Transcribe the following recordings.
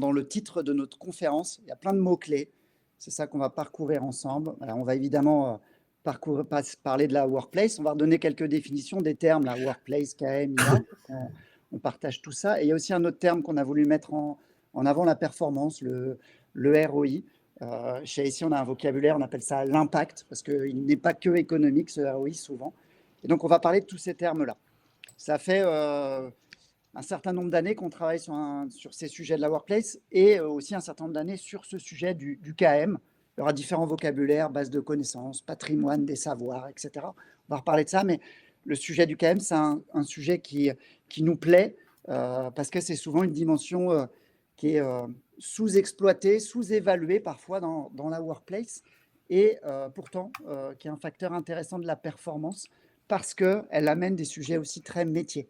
Dans le titre de notre conférence, il y a plein de mots-clés. C'est ça qu'on va parcourir ensemble. Alors, on va évidemment parler de la workplace. On va redonner quelques définitions des termes, la workplace, KM, IA, pour qu'on partage tout ça. Et il y a aussi un autre terme qu'on a voulu mettre en avant, la performance, le ROI. Chez ici, on a un vocabulaire, on appelle ça l'impact, parce qu'il n'est pas que économique, ce ROI, souvent. Et donc, on va parler de tous ces termes-là. Ça fait un certain nombre d'années qu'on travaille sur ces sujets de la workplace et aussi un certain nombre d'années sur ce sujet du KM. Il y aura différents vocabulaires, bases de connaissances, patrimoine des savoirs, etc. On va reparler de ça, mais le sujet du KM, c'est un sujet qui nous plaît parce que c'est souvent une dimension qui est sous-exploitée, sous-évaluée parfois dans la workplace et pourtant qui est un facteur intéressant de la performance parce qu'elle amène des sujets aussi très métiers.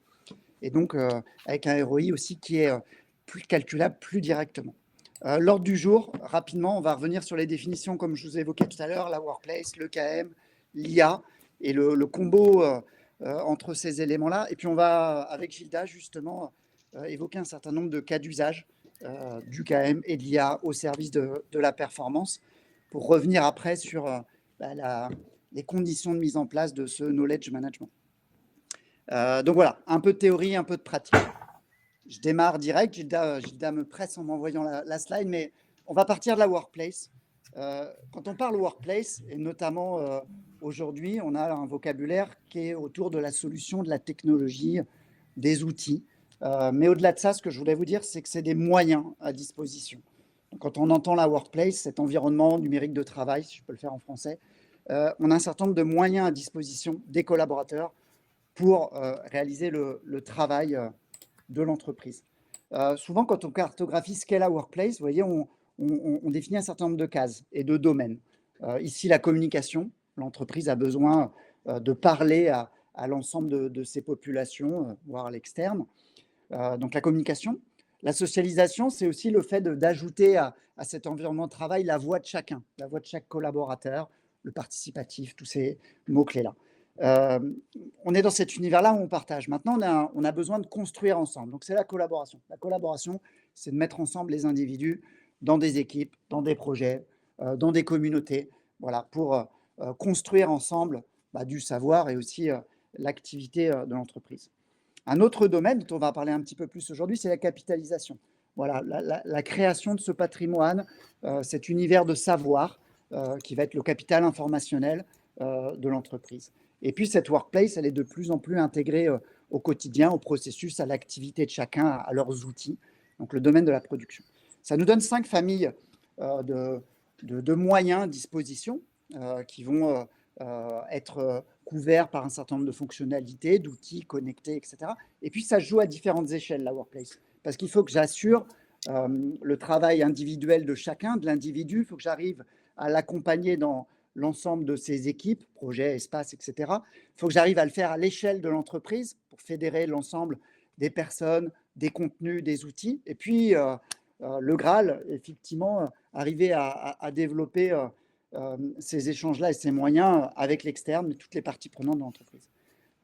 Et donc avec un ROI aussi qui est plus calculable plus directement. L'ordre du jour, rapidement, on va revenir sur les définitions comme je vous ai évoqué tout à l'heure, la workplace, le KM, l'IA et le combo entre ces éléments-là. Et puis on va, avec Gilda, justement, évoquer un certain nombre de cas d'usage du KM et de l'IA au service de la performance pour revenir après sur les conditions de mise en place de ce knowledge management. Donc voilà, un peu de théorie, un peu de pratique. Je démarre direct. Gilda me presse en m'envoyant la slide, mais on va partir de la workplace. Quand on parle workplace, et notamment aujourd'hui, on a un vocabulaire qui est autour de la solution, de la technologie, des outils. Mais au-delà de ça, ce que je voulais vous dire, c'est que c'est des moyens à disposition. Donc, quand on entend la workplace, cet environnement numérique de travail, si je peux le faire en français, on a un certain nombre de moyens à disposition des collaborateurs pour réaliser le travail de l'entreprise. Souvent, quand on cartographie ce qu'est la workplace, vous voyez, on définit un certain nombre de cases et de domaines. Ici, la communication. L'entreprise a besoin de parler à l'ensemble de ses populations, voire à l'externe. Donc, la communication. La socialisation, c'est aussi le fait d'ajouter à cet environnement de travail la voix de chacun, la voix de chaque collaborateur, le participatif, tous ces mots-clés-là. On est dans cet univers-là où on partage. Maintenant, on a besoin de construire ensemble. Donc, c'est la collaboration. La collaboration, c'est de mettre ensemble les individus dans des équipes, dans des projets, dans des communautés, voilà, pour construire ensemble du savoir et aussi l'activité de l'entreprise. Un autre domaine dont on va parler un petit peu plus aujourd'hui, c'est la capitalisation. Voilà, la création de ce patrimoine, cet univers de savoir qui va être le capital informationnel de l'entreprise. Et puis, cette workplace, elle est de plus en plus intégrée au quotidien, au processus, à l'activité de chacun, à leurs outils, donc le domaine de la production. Ça nous donne 5 familles de moyens à disposition qui vont être couverts par un certain nombre de fonctionnalités, d'outils connectés, etc. Et puis, ça se joue à différentes échelles, la workplace, parce qu'il faut que j'assure le travail individuel de chacun, de l'individu, il faut que j'arrive à l'accompagner dans l'ensemble de ses équipes, projets, espaces, etc. Il faut que j'arrive à le faire à l'échelle de l'entreprise pour fédérer l'ensemble des personnes, des contenus, des outils. Et puis, le Graal, effectivement, arriver à développer ces échanges-là et ces moyens avec l'externe et toutes les parties prenantes de l'entreprise.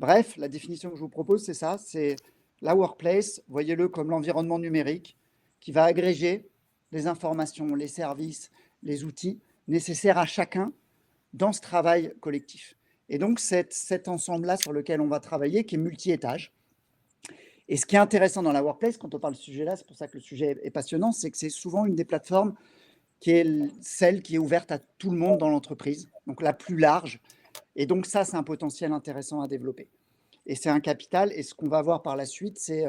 Bref, la définition que je vous propose, c'est ça, c'est la workplace, voyez-le comme l'environnement numérique qui va agréger les informations, les services, les outils nécessaires à chacun dans ce travail collectif. Et donc, cet ensemble-là sur lequel on va travailler, qui est multi-étage. Et ce qui est intéressant dans la workplace, quand on parle de ce sujet-là, c'est pour ça que le sujet est passionnant, c'est que c'est souvent une des plateformes qui est celle qui est ouverte à tout le monde dans l'entreprise, donc la plus large. Et donc ça, c'est un potentiel intéressant à développer. Et c'est un capital. Et ce qu'on va voir par la suite, c'est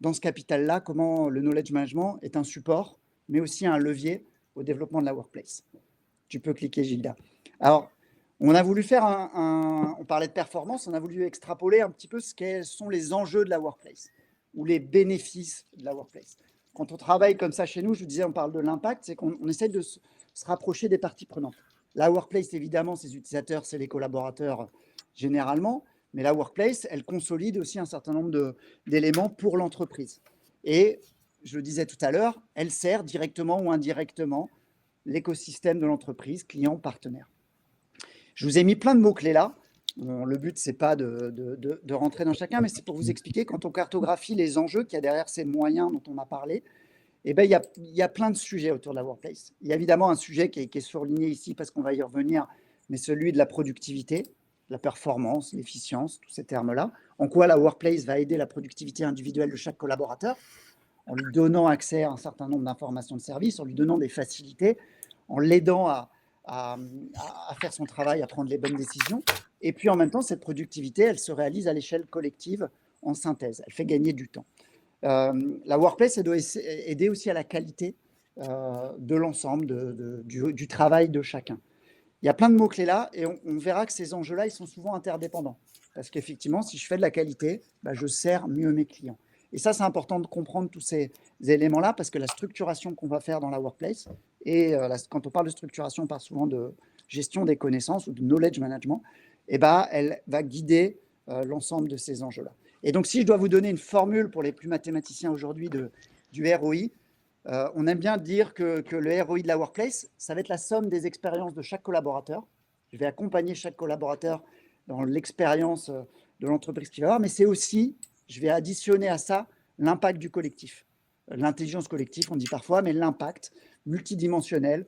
dans ce capital-là, comment le knowledge management est un support, mais aussi un levier au développement de la workplace. Tu peux cliquer, Gilda. Alors, on a voulu faire on parlait de performance, on a voulu extrapoler un petit peu quels sont les enjeux de la workplace ou les bénéfices de la workplace. Quand on travaille comme ça chez nous, je vous disais, on parle de l'impact, c'est qu'on essaie de se rapprocher des parties prenantes. La workplace, évidemment, ses utilisateurs, c'est les collaborateurs généralement, mais la workplace, elle consolide aussi un certain nombre d'éléments pour l'entreprise. Et je le disais tout à l'heure, elle sert directement ou indirectement l'écosystème de l'entreprise, clients, partenaires. Je vous ai mis plein de mots-clés là. Bon, le but, ce n'est pas de rentrer dans chacun, mais c'est pour vous expliquer quand on cartographie les enjeux qu'il y a derrière ces moyens dont on a parlé, Eh ben, il y a plein de sujets autour de la workplace. Il y a évidemment un sujet qui est surligné ici parce qu'on va y revenir, mais celui de la productivité, la performance, l'efficience, tous ces termes-là. En quoi la workplace va aider la productivité individuelle de chaque collaborateur, en lui donnant accès à un certain nombre d'informations de service, en lui donnant des facilités, en l'aidant à faire son travail, à prendre les bonnes décisions. Et puis en même temps, cette productivité, elle se réalise à l'échelle collective en synthèse. Elle fait gagner du temps. La workplace, elle doit aider aussi à la qualité de l'ensemble du travail de chacun. Il y a plein de mots-clés là et on verra que ces enjeux-là, ils sont souvent interdépendants. Parce qu'effectivement, si je fais de la qualité, bah, je sers mieux mes clients. Et ça, c'est important de comprendre tous ces éléments-là parce que la structuration qu'on va faire dans la workplace, et quand on parle de structuration, on parle souvent de gestion des connaissances ou de knowledge management, et bah, elle va guider l'ensemble de ces enjeux-là. Et donc, si je dois vous donner une formule pour les plus mathématiciens aujourd'hui du ROI, on aime bien dire que le ROI de la workplace, ça va être la somme des expériences de chaque collaborateur. Je vais accompagner chaque collaborateur dans l'expérience de l'entreprise qu'il va avoir, mais c'est aussi, je vais additionner à ça l'impact du collectif. L'intelligence collective, on dit parfois, mais l'impact multidimensionnel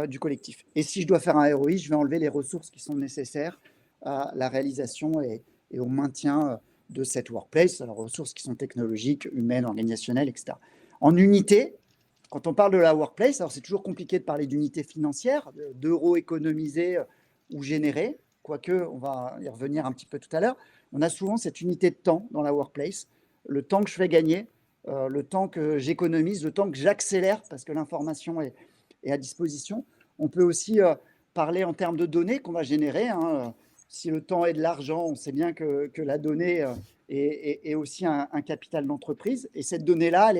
du collectif. Et si je dois faire un ROI, je vais enlever les ressources qui sont nécessaires à la réalisation et au maintien de cette workplace, alors ressources qui sont technologiques, humaines, organisationnelles, etc. En unité, quand on parle de la workplace, alors c'est toujours compliqué de parler d'unité financière, d'euros économisés ou générés, quoique on va y revenir un petit peu tout à l'heure. On a souvent cette unité de temps dans la workplace, le temps que je fais gagner, le temps que j'économise, le temps que j'accélère parce que l'information est à disposition. On peut aussi parler en termes de données qu'on va générer. Hein. Si le temps est de l'argent, on sait bien que la donnée est aussi un capital d'entreprise. Et cette donnée-là,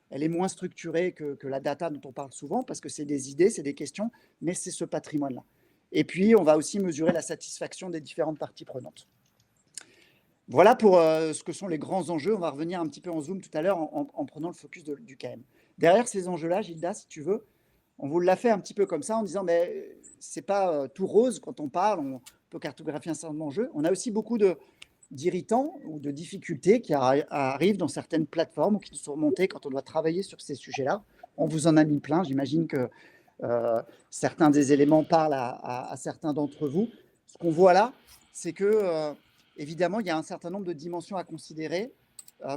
elle est moins structurée que la data dont on parle souvent parce que c'est des idées, c'est des questions, mais c'est ce patrimoine-là. Et puis, on va aussi mesurer la satisfaction des différentes parties prenantes. Voilà pour ce que sont les grands enjeux. On va revenir un petit peu en zoom tout à l'heure en prenant le focus du KM. Derrière ces enjeux-là, Gilda, si tu veux, on vous l'a fait un petit peu comme ça en disant mais c'est pas tout rose quand on parle, on peut cartographier un certain nombre d'enjeux. On a aussi beaucoup d'irritants ou de difficultés qui arrivent dans certaines plateformes ou qui nous sont remontées quand on doit travailler sur ces sujets-là. On vous en a mis plein. J'imagine que certains des éléments parlent à certains d'entre vous. Ce qu'on voit là, c'est que évidemment, il y a un certain nombre de dimensions à considérer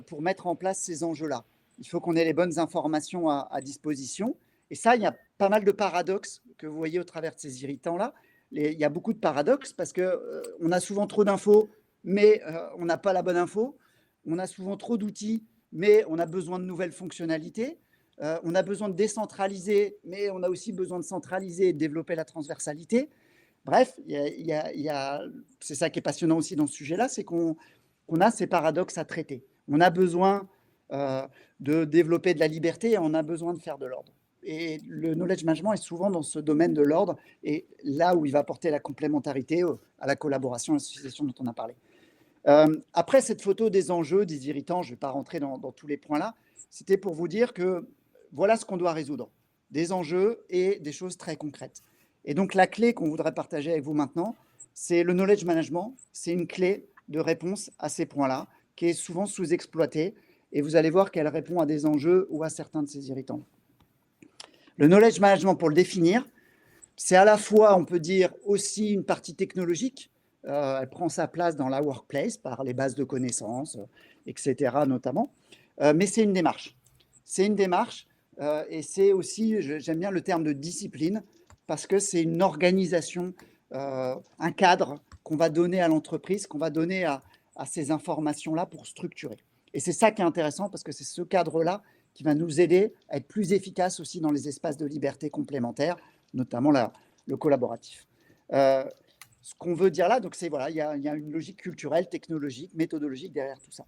pour mettre en place ces enjeux-là. Il faut qu'on ait les bonnes informations à disposition. Et ça, il y a pas mal de paradoxes que vous voyez au travers de ces irritants-là. Il y a beaucoup de paradoxes parce qu'on a souvent trop d'infos, mais on n'a pas la bonne info. On a souvent trop d'outils, mais on a besoin de nouvelles fonctionnalités. On a besoin de décentraliser, mais on a aussi besoin de centraliser et de développer la transversalité. Bref, c'est ça qui est passionnant aussi dans ce sujet-là, c'est qu'on a ces paradoxes à traiter. On a besoin de développer de la liberté et on a besoin de faire de l'ordre. Et le knowledge management est souvent dans ce domaine de l'ordre et là où il va apporter la complémentarité à la collaboration, à l'association dont on a parlé. Après cette photo des enjeux, des irritants, je ne vais pas rentrer dans tous les points là, c'était pour vous dire que voilà ce qu'on doit résoudre, des enjeux et des choses très concrètes. Et donc la clé qu'on voudrait partager avec vous maintenant, c'est le knowledge management, c'est une clé de réponse à ces points-là, qui est souvent sous-exploitée, et vous allez voir qu'elle répond à des enjeux ou à certains de ces irritants. Le knowledge management, pour le définir, c'est à la fois, on peut dire, aussi une partie technologique. Elle prend sa place dans la workplace par les bases de connaissances, etc. notamment. Mais c'est une démarche. C'est une démarche et c'est aussi, j'aime bien le terme de discipline, parce que c'est une organisation, un cadre qu'on va donner à l'entreprise, qu'on va donner à ces informations-là pour structurer. Et c'est ça qui est intéressant, parce que c'est ce cadre-là qui va nous aider à être plus efficaces aussi dans les espaces de liberté complémentaires, notamment le collaboratif. Ce qu'on veut dire là, donc c'est voilà, il y a une logique culturelle, technologique, méthodologique derrière tout ça.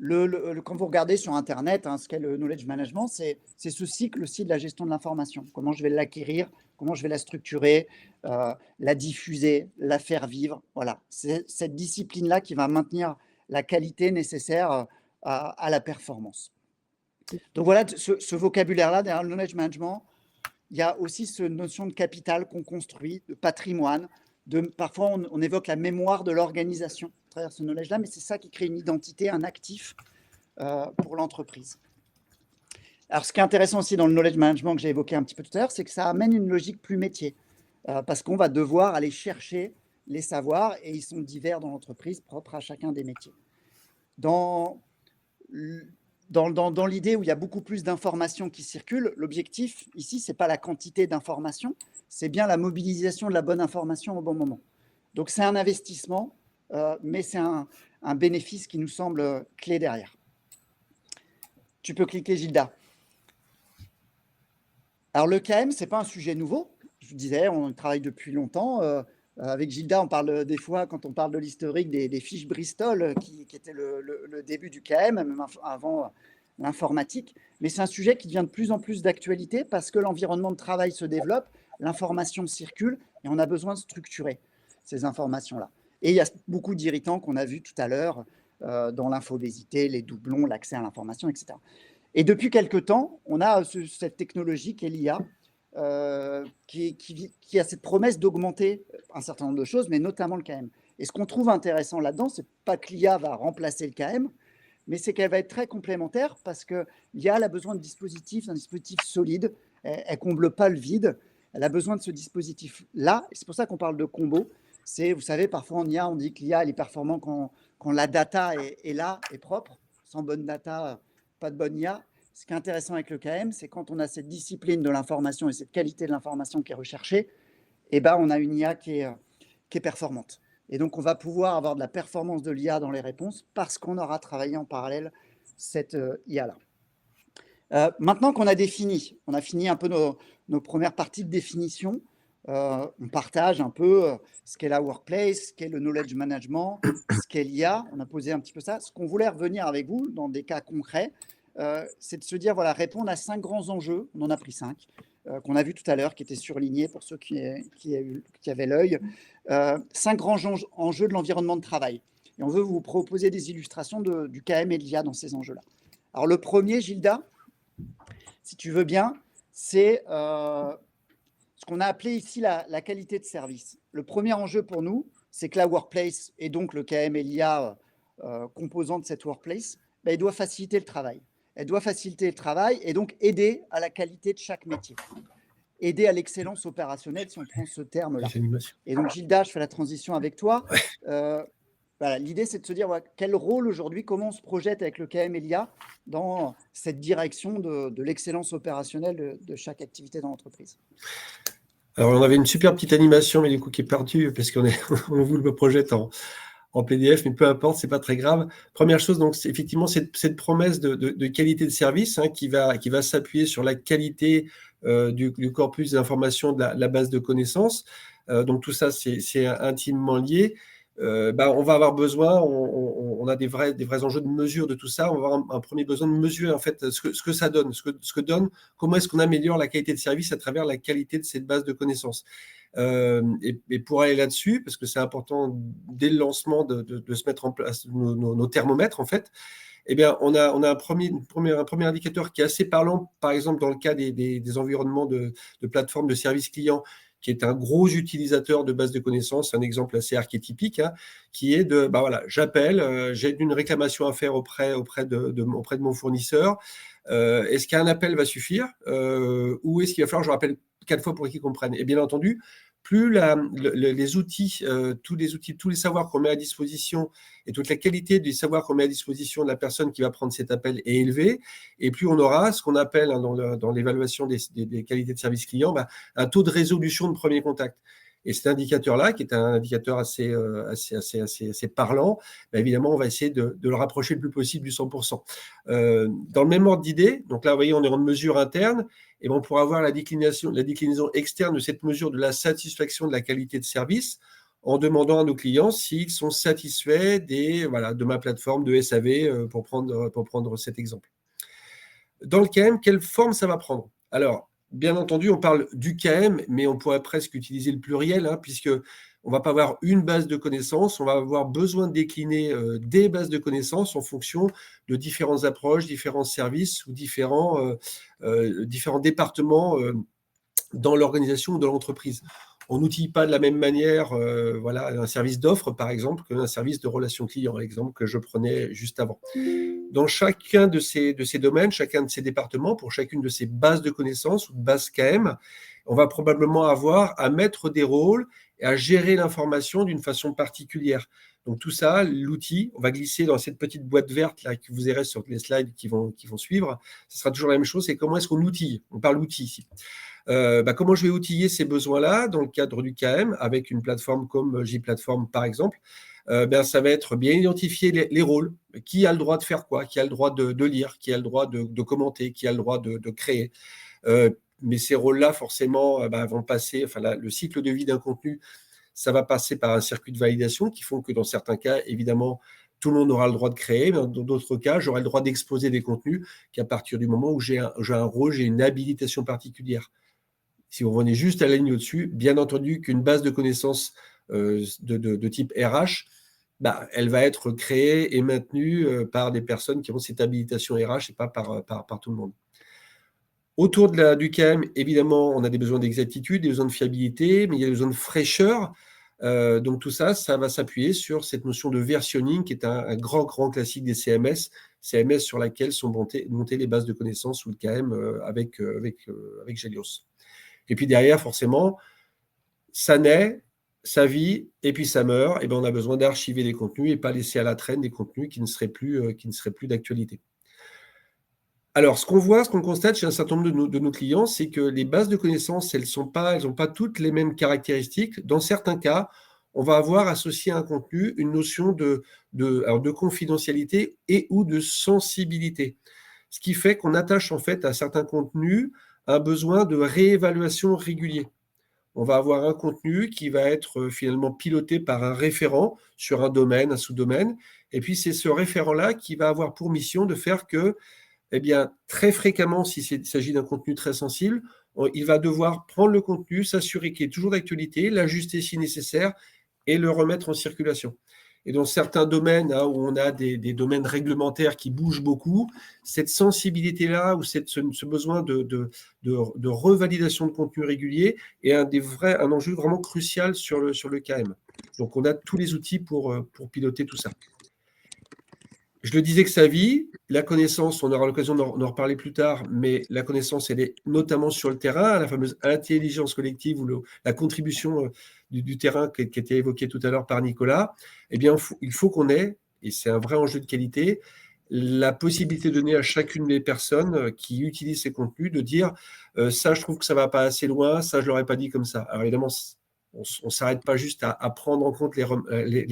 Quand vous regardez sur Internet, ce qu'est le knowledge management, c'est ce cycle aussi de la gestion de l'information. Comment je vais l'acquérir, comment je vais la structurer, la diffuser, la faire vivre. Voilà, c'est cette discipline-là qui va maintenir la qualité nécessaire à la performance. Donc voilà, ce vocabulaire-là, derrière le knowledge management, il y a aussi cette notion de capital qu'on construit, de patrimoine. Parfois, on évoque la mémoire de l'organisation à travers ce knowledge-là, mais c'est ça qui crée une identité, un actif pour l'entreprise. Alors, ce qui est intéressant aussi dans le knowledge management que j'ai évoqué un petit peu tout à l'heure, c'est que ça amène une logique plus métier, parce qu'on va devoir aller chercher les savoirs et ils sont divers dans l'entreprise, propres à chacun des métiers. Dans l'idée où il y a beaucoup plus d'informations qui circulent, l'objectif ici, ce n'est pas la quantité d'informations, c'est bien la mobilisation de la bonne information au bon moment. Donc, c'est un investissement, mais c'est un bénéfice qui nous semble clé derrière. Tu peux cliquer, Gilda. Alors, le KM, ce n'est pas un sujet nouveau. Je vous disais, on travaille depuis longtemps. Avec Gilda, on parle des fois, quand on parle de l'historique, des fiches Bristol, qui était le début du KM, même avant l'informatique. Mais c'est un sujet qui devient de plus en plus d'actualité parce que l'environnement de travail se développe, l'information circule et on a besoin de structurer ces informations-là. Et il y a beaucoup d'irritants qu'on a vus tout à l'heure dans l'infobésité, les doublons, l'accès à l'information, etc. Et depuis quelque temps, on a cette technologie qui est l'IA, qui a cette promesse d'augmenter un certain nombre de choses, mais notamment le KM. Et ce qu'on trouve intéressant là-dedans, c'est pas que l'IA va remplacer le KM, mais c'est qu'elle va être très complémentaire parce que l'IA a besoin de dispositifs, d'un dispositif solide. Elle ne comble pas le vide. Elle a besoin de ce dispositif-là. Et c'est pour ça qu'on parle de combo. Vous savez, parfois en IA, on dit que l'IA est performant quand la data est là, est propre. Sans bonne data, pas de bonne IA. Ce qui est intéressant avec le KM, c'est quand on a cette discipline de l'information et cette qualité de l'information qui est recherchée, eh ben, on a une IA qui est performante. Et donc, on va pouvoir avoir de la performance de l'IA dans les réponses parce qu'on aura travaillé en parallèle cette IA-là. Maintenant qu'on a défini, on a fini un peu nos premières parties de définition, on partage un peu ce qu'est la workplace, ce qu'est le knowledge management, ce qu'est l'IA. On a posé un petit peu ça. Ce qu'on voulait revenir avec vous dans des cas concrets, c'est de se dire, voilà, répondre à 5 grands enjeux. On en a pris 5, qu'on a vu tout à l'heure, qui étaient surlignés pour ceux qui avaient l'œil. 5 grands enjeux de l'environnement de travail. Et on veut vous proposer des illustrations du KM et de l'IA dans ces enjeux-là. Alors, le premier, Gilda, si tu veux bien, c'est ce qu'on a appelé ici la qualité de service. Le premier enjeu pour nous, c'est que la workplace, et donc le KM et l'IA composant de cette workplace, elle doit faciliter le travail. Elle doit faciliter le travail et donc aider à la qualité de chaque métier. Aider à l'excellence opérationnelle, si on prend ce terme-là. Et donc, Gilda, je fais la transition avec toi. Voilà, l'idée, c'est de se dire quel rôle aujourd'hui, comment on se projette avec le KM et l'IA dans cette direction de l'excellence opérationnelle de chaque activité dans l'entreprise. Alors, on avait une super petite animation, mais du coup, qui est perdue parce on vous le projette en PDF, mais peu importe, c'est pas très grave. Première chose, donc, c'est effectivement cette promesse de qualité de service qui va s'appuyer sur la qualité du corpus d'informations de la base de connaissances. Donc, tout ça, c'est intimement lié. On va avoir besoin, on a des vrais enjeux de mesure de tout ça. On va avoir un premier besoin de mesurer en fait ce que ça donne, ce que donne, comment est-ce qu'on améliore la qualité de service à travers la qualité de cette base de connaissances. Et pour aller là-dessus, parce que c'est important dès le lancement de se mettre en place nos thermomètres en fait. Eh bien, on a un premier indicateur qui est assez parlant, par exemple dans le cas des environnements de plateformes de services clients, qui est un gros utilisateur de base de connaissances, un exemple assez archétypique, qui est j'appelle, j'ai une réclamation à faire auprès de mon fournisseur. Est-ce qu'un appel va suffire ou est-ce qu'il va falloir que je rappelle 4 fois pour qu'ils comprennent? Et bien entendu, plus les outils, tous les savoirs qu'on met à disposition et toute la qualité des savoirs qu'on met à disposition de la personne qui va prendre cet appel est élevée, et plus on aura ce qu'on appelle dans l'évaluation des qualités de service client, un taux de résolution de premier contact. Et cet indicateur-là, qui est un indicateur assez parlant, évidemment, on va essayer de le rapprocher le plus possible du 100%. Dans le même ordre d'idée, donc là, vous voyez, on est en mesure interne, et on pourra avoir la déclinaison externe de cette mesure de la satisfaction de la qualité de service en demandant à nos clients s'ils sont satisfaits de ma plateforme de SAV, pour prendre cet exemple. Dans le KM, quelle forme ça va prendre? Alors, bien entendu, on parle du KM, mais on pourrait presque utiliser le pluriel, puisque on ne va pas avoir une base de connaissances, on va avoir besoin de décliner des bases de connaissances en fonction de différentes approches, différents services ou différents départements dans l'organisation ou dans l'entreprise. On n'outille pas de la même manière voilà, un service d'offre, par exemple, qu'un service de relation client, l'exemple que je prenais juste avant. Dans chacun de ces domaines, chacun de ces départements, pour chacune de ces bases de connaissances ou de bases KM, on va probablement avoir à mettre des rôles et à gérer l'information d'une façon particulière. Donc tout ça, l'outil, on va glisser dans cette petite boîte verte là que vous verrez sur les slides qui vont suivre. Ce sera toujours la même chose, c'est comment est-ce qu'on outille. On parle outil ici. Comment je vais outiller ces besoins-là dans le cadre du KM avec une plateforme comme J-Platform par exemple. Ça va être bien identifier les rôles, qui a le droit de faire quoi, qui a le droit de lire, qui a le droit de commenter, qui a le droit de créer. Mais ces rôles-là, forcément, vont passer, le cycle de vie d'un contenu, ça va passer par un circuit de validation qui font que dans certains cas, évidemment, tout le monde aura le droit de créer, mais dans d'autres cas, j'aurai le droit d'exposer des contenus qu'à partir du moment où j'ai un rôle, j'ai une habilitation particulière. Si vous revenez juste à la ligne au-dessus, bien entendu qu'une base de connaissances de type RH, elle va être créée et maintenue par des personnes qui ont cette habilitation RH et pas par tout le monde. Autour du KM, évidemment, on a des besoins d'exactitude, des besoins de fiabilité, mais il y a des besoins de fraîcheur. Donc tout ça, ça va s'appuyer sur cette notion de versionning qui est un grand classique des CMS sur laquelle sont montées les bases de connaissances ou le KM avec Gelios. Et puis derrière, forcément, ça naît, ça vit, et puis ça meurt. Et on a besoin d'archiver des contenus et pas laisser à la traîne des contenus qui ne seraient plus d'actualité. Alors, ce qu'on constate chez un certain nombre de nos clients, c'est que les bases de connaissances, elles n'ont pas toutes les mêmes caractéristiques. Dans certains cas, on va avoir associé à un contenu une notion de confidentialité et ou de sensibilité. Ce qui fait qu'on attache en fait à certains contenus un besoin de réévaluation régulier. On va avoir un contenu qui va être finalement piloté par un référent sur un domaine, un sous-domaine. Et puis, c'est ce référent-là qui va avoir pour mission de faire que, très fréquemment, s'il s'agit d'un contenu très sensible, il va devoir prendre le contenu, s'assurer qu'il est toujours d'actualité, l'ajuster si nécessaire et le remettre en circulation. Et dans certains domaines où on a des domaines réglementaires qui bougent beaucoup, cette sensibilité-là ou ce besoin de revalidation de contenu régulier est un enjeu vraiment crucial sur le KM. Donc, on a tous les outils pour piloter tout ça. Je le disais que ça vit, la connaissance, on aura l'occasion d'en reparler plus tard, mais la connaissance, elle est notamment sur le terrain, la fameuse intelligence collective ou la contribution du terrain qui était évoquée tout à l'heure par Nicolas. Il faut qu'on ait, et c'est un vrai enjeu de qualité, la possibilité de donner à chacune des personnes qui utilisent ces contenus de dire ça, je trouve que ça ne va pas assez loin, ça, je ne l'aurais pas dit comme ça. Alors évidemment, on ne s'arrête pas juste à prendre en compte les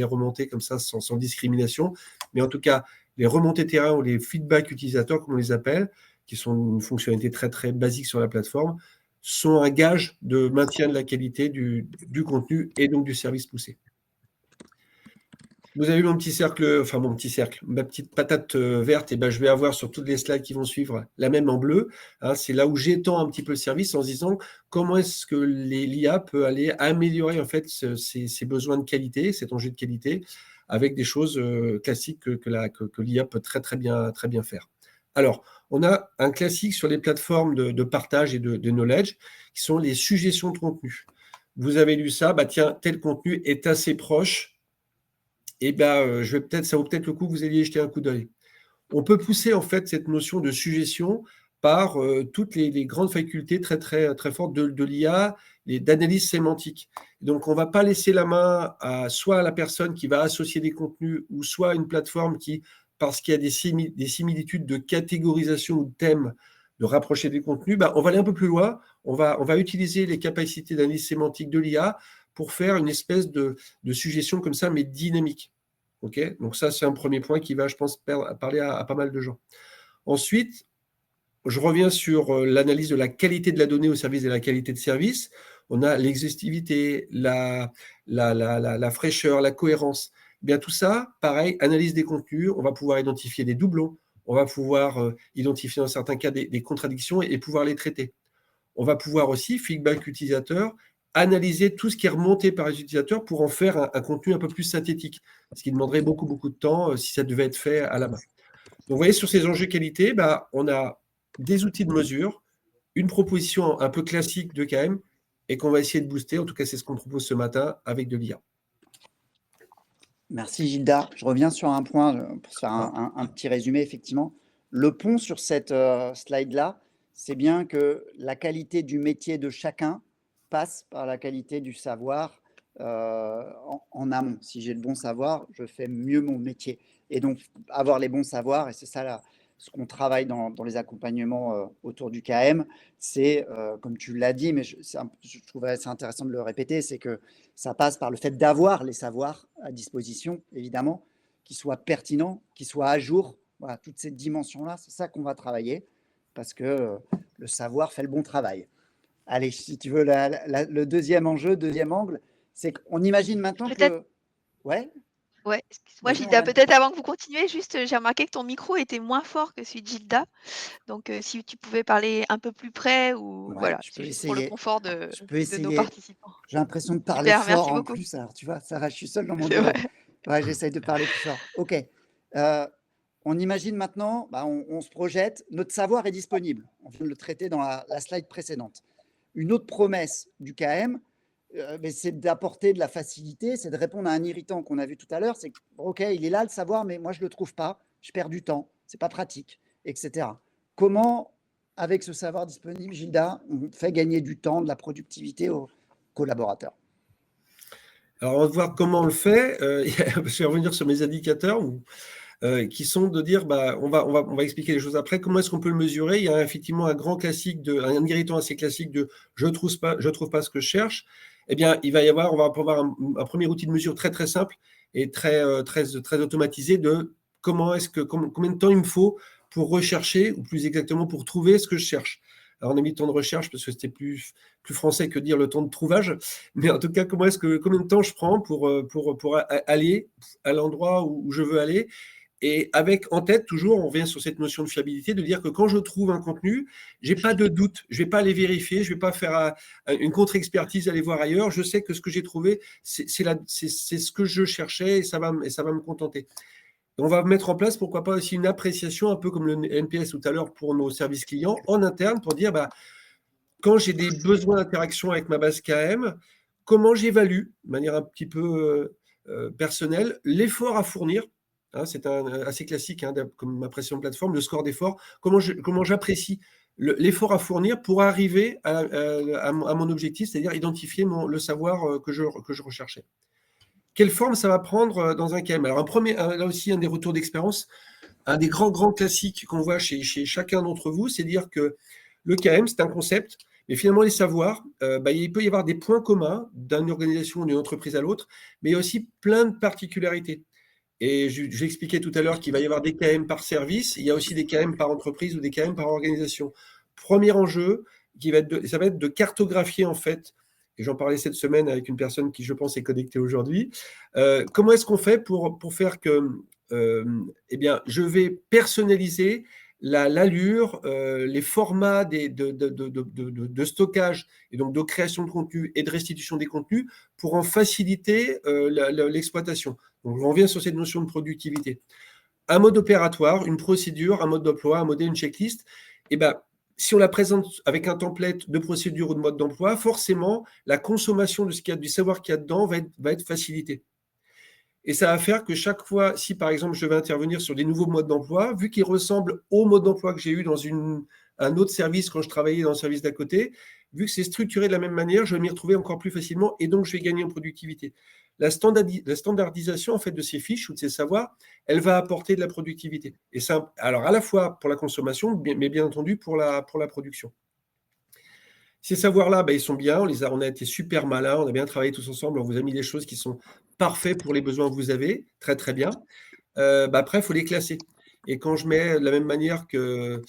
remontées comme ça sans discrimination, mais en tout cas, les remontées terrain ou les feedbacks utilisateurs, comme on les appelle, qui sont une fonctionnalité très, très basique sur la plateforme, sont un gage de maintien de la qualité du contenu et donc du service poussé. Vous avez vu ma petite patate verte, et je vais avoir sur toutes les slides qui vont suivre la même en bleu. C'est là où j'étends un petit peu le service en se disant comment est-ce que l'IA peut aller améliorer en fait ces besoins de qualité, cet enjeu de qualité, avec des choses classiques que l'IA peut très bien faire. Alors, on a un classique sur les plateformes de partage et de knowledge, qui sont les suggestions de contenu. Vous avez lu ça, tiens, tel contenu est assez proche, ça vaut peut-être le coup que vous alliez jeter un coup d'œil. On peut pousser en fait cette notion de suggestion par toutes les grandes facultés très, très, très fortes de l'IA, d'analyse sémantique. Donc, on ne va pas laisser la main soit à la personne qui va associer des contenus ou soit à une plateforme qui, parce qu'il y a des similitudes de catégorisation ou de thèmes, de rapprocher des contenus, on va aller un peu plus loin. On va utiliser les capacités d'analyse sémantique de l'IA pour faire une espèce de suggestion comme ça, mais dynamique. Okay, donc ça, c'est un premier point qui va, je pense, parler à pas mal de gens. Ensuite, je reviens sur l'analyse de la qualité de la donnée au service de la qualité de service. On a l'exhaustivité, la fraîcheur, la cohérence. Tout ça, pareil, analyse des contenus, on va pouvoir identifier des doublons, on va pouvoir identifier dans certains cas des contradictions et pouvoir les traiter. On va pouvoir aussi, feedback utilisateur, analyser tout ce qui est remonté par les utilisateurs pour en faire un contenu un peu plus synthétique, ce qui demanderait beaucoup de temps si ça devait être fait à la main. Donc, vous voyez, sur ces enjeux qualité, on a des outils de mesure, une proposition un peu classique de KM, et qu'on va essayer de booster. En tout cas, c'est ce qu'on propose ce matin avec de l'IA. Merci Gilda. Je reviens sur un point pour faire un petit résumé, effectivement. Le pont sur cette slide-là, c'est bien que la qualité du métier de chacun passe par la qualité du savoir en amont. Si j'ai le bon savoir, je fais mieux mon métier. Et donc, avoir les bons savoirs, et c'est ça là, ce qu'on travaille dans les accompagnements autour du KM, c'est, comme tu l'as dit, mais je trouve assez intéressant de le répéter, c'est que ça passe par le fait d'avoir les savoirs à disposition, évidemment, qu'ils soient pertinents, qu'ils soient à jour. Voilà, toutes ces dimensions-là, c'est ça qu'on va travailler, parce que le savoir fait le bon travail. Allez, si tu veux, le deuxième enjeu, deuxième angle, c'est qu'on imagine maintenant que… Ouais, ouais, excuse-moi Gilda, peut-être avant que vous continuiez, juste j'ai remarqué que ton micro était moins fort que celui de Gilda. Donc si tu pouvais parler un peu plus près ou ouais, voilà, c'est juste pour le confort de nos participants. J'ai l'impression de parler Super, fort merci en beaucoup. plus. Alors, tu vois, Sarah, je suis seul dans mon bureau. Ouais, j'essaye de parler plus fort. OK. On imagine maintenant, on se projette, notre savoir est disponible. On vient de le traiter dans la slide précédente. Une autre promesse du KM, c'est d'apporter de la facilité, c'est de répondre à un irritant qu'on a vu tout à l'heure. C'est que, OK, il est là le savoir, mais moi je ne le trouve pas, je perds du temps, c'est pas pratique, etc. Comment, avec ce savoir disponible, Gilda, on fait gagner du temps, de la productivité aux collaborateurs? Alors, on va voir comment on le fait. Je vais revenir sur mes indicateurs qui sont de dire, on va expliquer les choses après. Comment est-ce qu'on peut le mesurer? Il y a effectivement un grand classique, un irritant assez classique de je trouve pas ce que je cherche. Eh bien, on va avoir un premier outil de mesure très très simple et très automatisé de combien de temps il me faut pour rechercher, ou plus exactement pour trouver ce que je cherche. Alors, on a mis le temps de recherche parce que c'était plus français que dire le temps de trouvage. Mais en tout cas, combien de temps je prends pour aller à l'endroit où je veux aller? Et avec en tête, toujours, on revient sur cette notion de fiabilité, de dire que quand je trouve un contenu, j'ai pas de doute, je vais pas aller vérifier, je vais pas faire une contre-expertise, aller voir ailleurs. Je sais que ce que j'ai trouvé, c'est ce que je cherchais et ça va me contenter. On va mettre en place, pourquoi pas aussi une appréciation, un peu comme le NPS tout à l'heure pour nos services clients, en interne, pour dire, quand j'ai des besoins d'interaction avec ma base KM, comment j'évalue, de manière un petit peu personnelle, l'effort à fournir. C'est assez classique comme appréciation de plateforme, le score d'effort. Comment j'apprécie l'effort à fournir pour arriver à mon objectif, c'est-à-dire identifier le savoir que je recherchais. Quelle forme ça va prendre dans un KM? Alors, là aussi, un des retours d'expérience, un des grands classiques qu'on voit chez chacun d'entre vous, c'est dire que le KM, c'est un concept, mais finalement, les savoirs, il peut y avoir des points communs d'une organisation ou d'une entreprise à l'autre, mais il y a aussi plein de particularités. Et j'expliquais tout à l'heure qu'il va y avoir des KM par service, il y a aussi des KM par entreprise ou des KM par organisation. Premier enjeu, ça va être de cartographier en fait, et j'en parlais cette semaine avec une personne qui, je pense, est connectée aujourd'hui. Comment est-ce qu'on fait pour faire que, je vais personnaliser l'allure, les formats de stockage et donc de création de contenu et de restitution des contenus pour en faciliter l'exploitation. Donc, on revient sur cette notion de productivité. Un mode opératoire, une procédure, un mode d'emploi, un modèle, une checklist, si on la présente avec un template de procédure ou de mode d'emploi, forcément, la consommation du savoir qu'il y a dedans va être facilitée. Et ça va faire que chaque fois, si par exemple je vais intervenir sur des nouveaux modes d'emploi, vu qu'ils ressemblent au mode d'emploi que j'ai eu dans un autre service quand je travaillais dans le service d'à côté, vu que c'est structuré de la même manière, je vais m'y retrouver encore plus facilement et donc je vais gagner en productivité. La standardisation en fait de ces fiches ou de ces savoirs, elle va apporter de la productivité. Et ça, alors à la fois pour la consommation, mais bien entendu pour la production. Ces savoirs-là, ils sont bien, on a été super malins, on a bien travaillé tous ensemble, on vous a mis des choses qui sont parfaites pour les besoins que vous avez, très très bien. Après, il faut les classer. Et quand je mets de la même manière que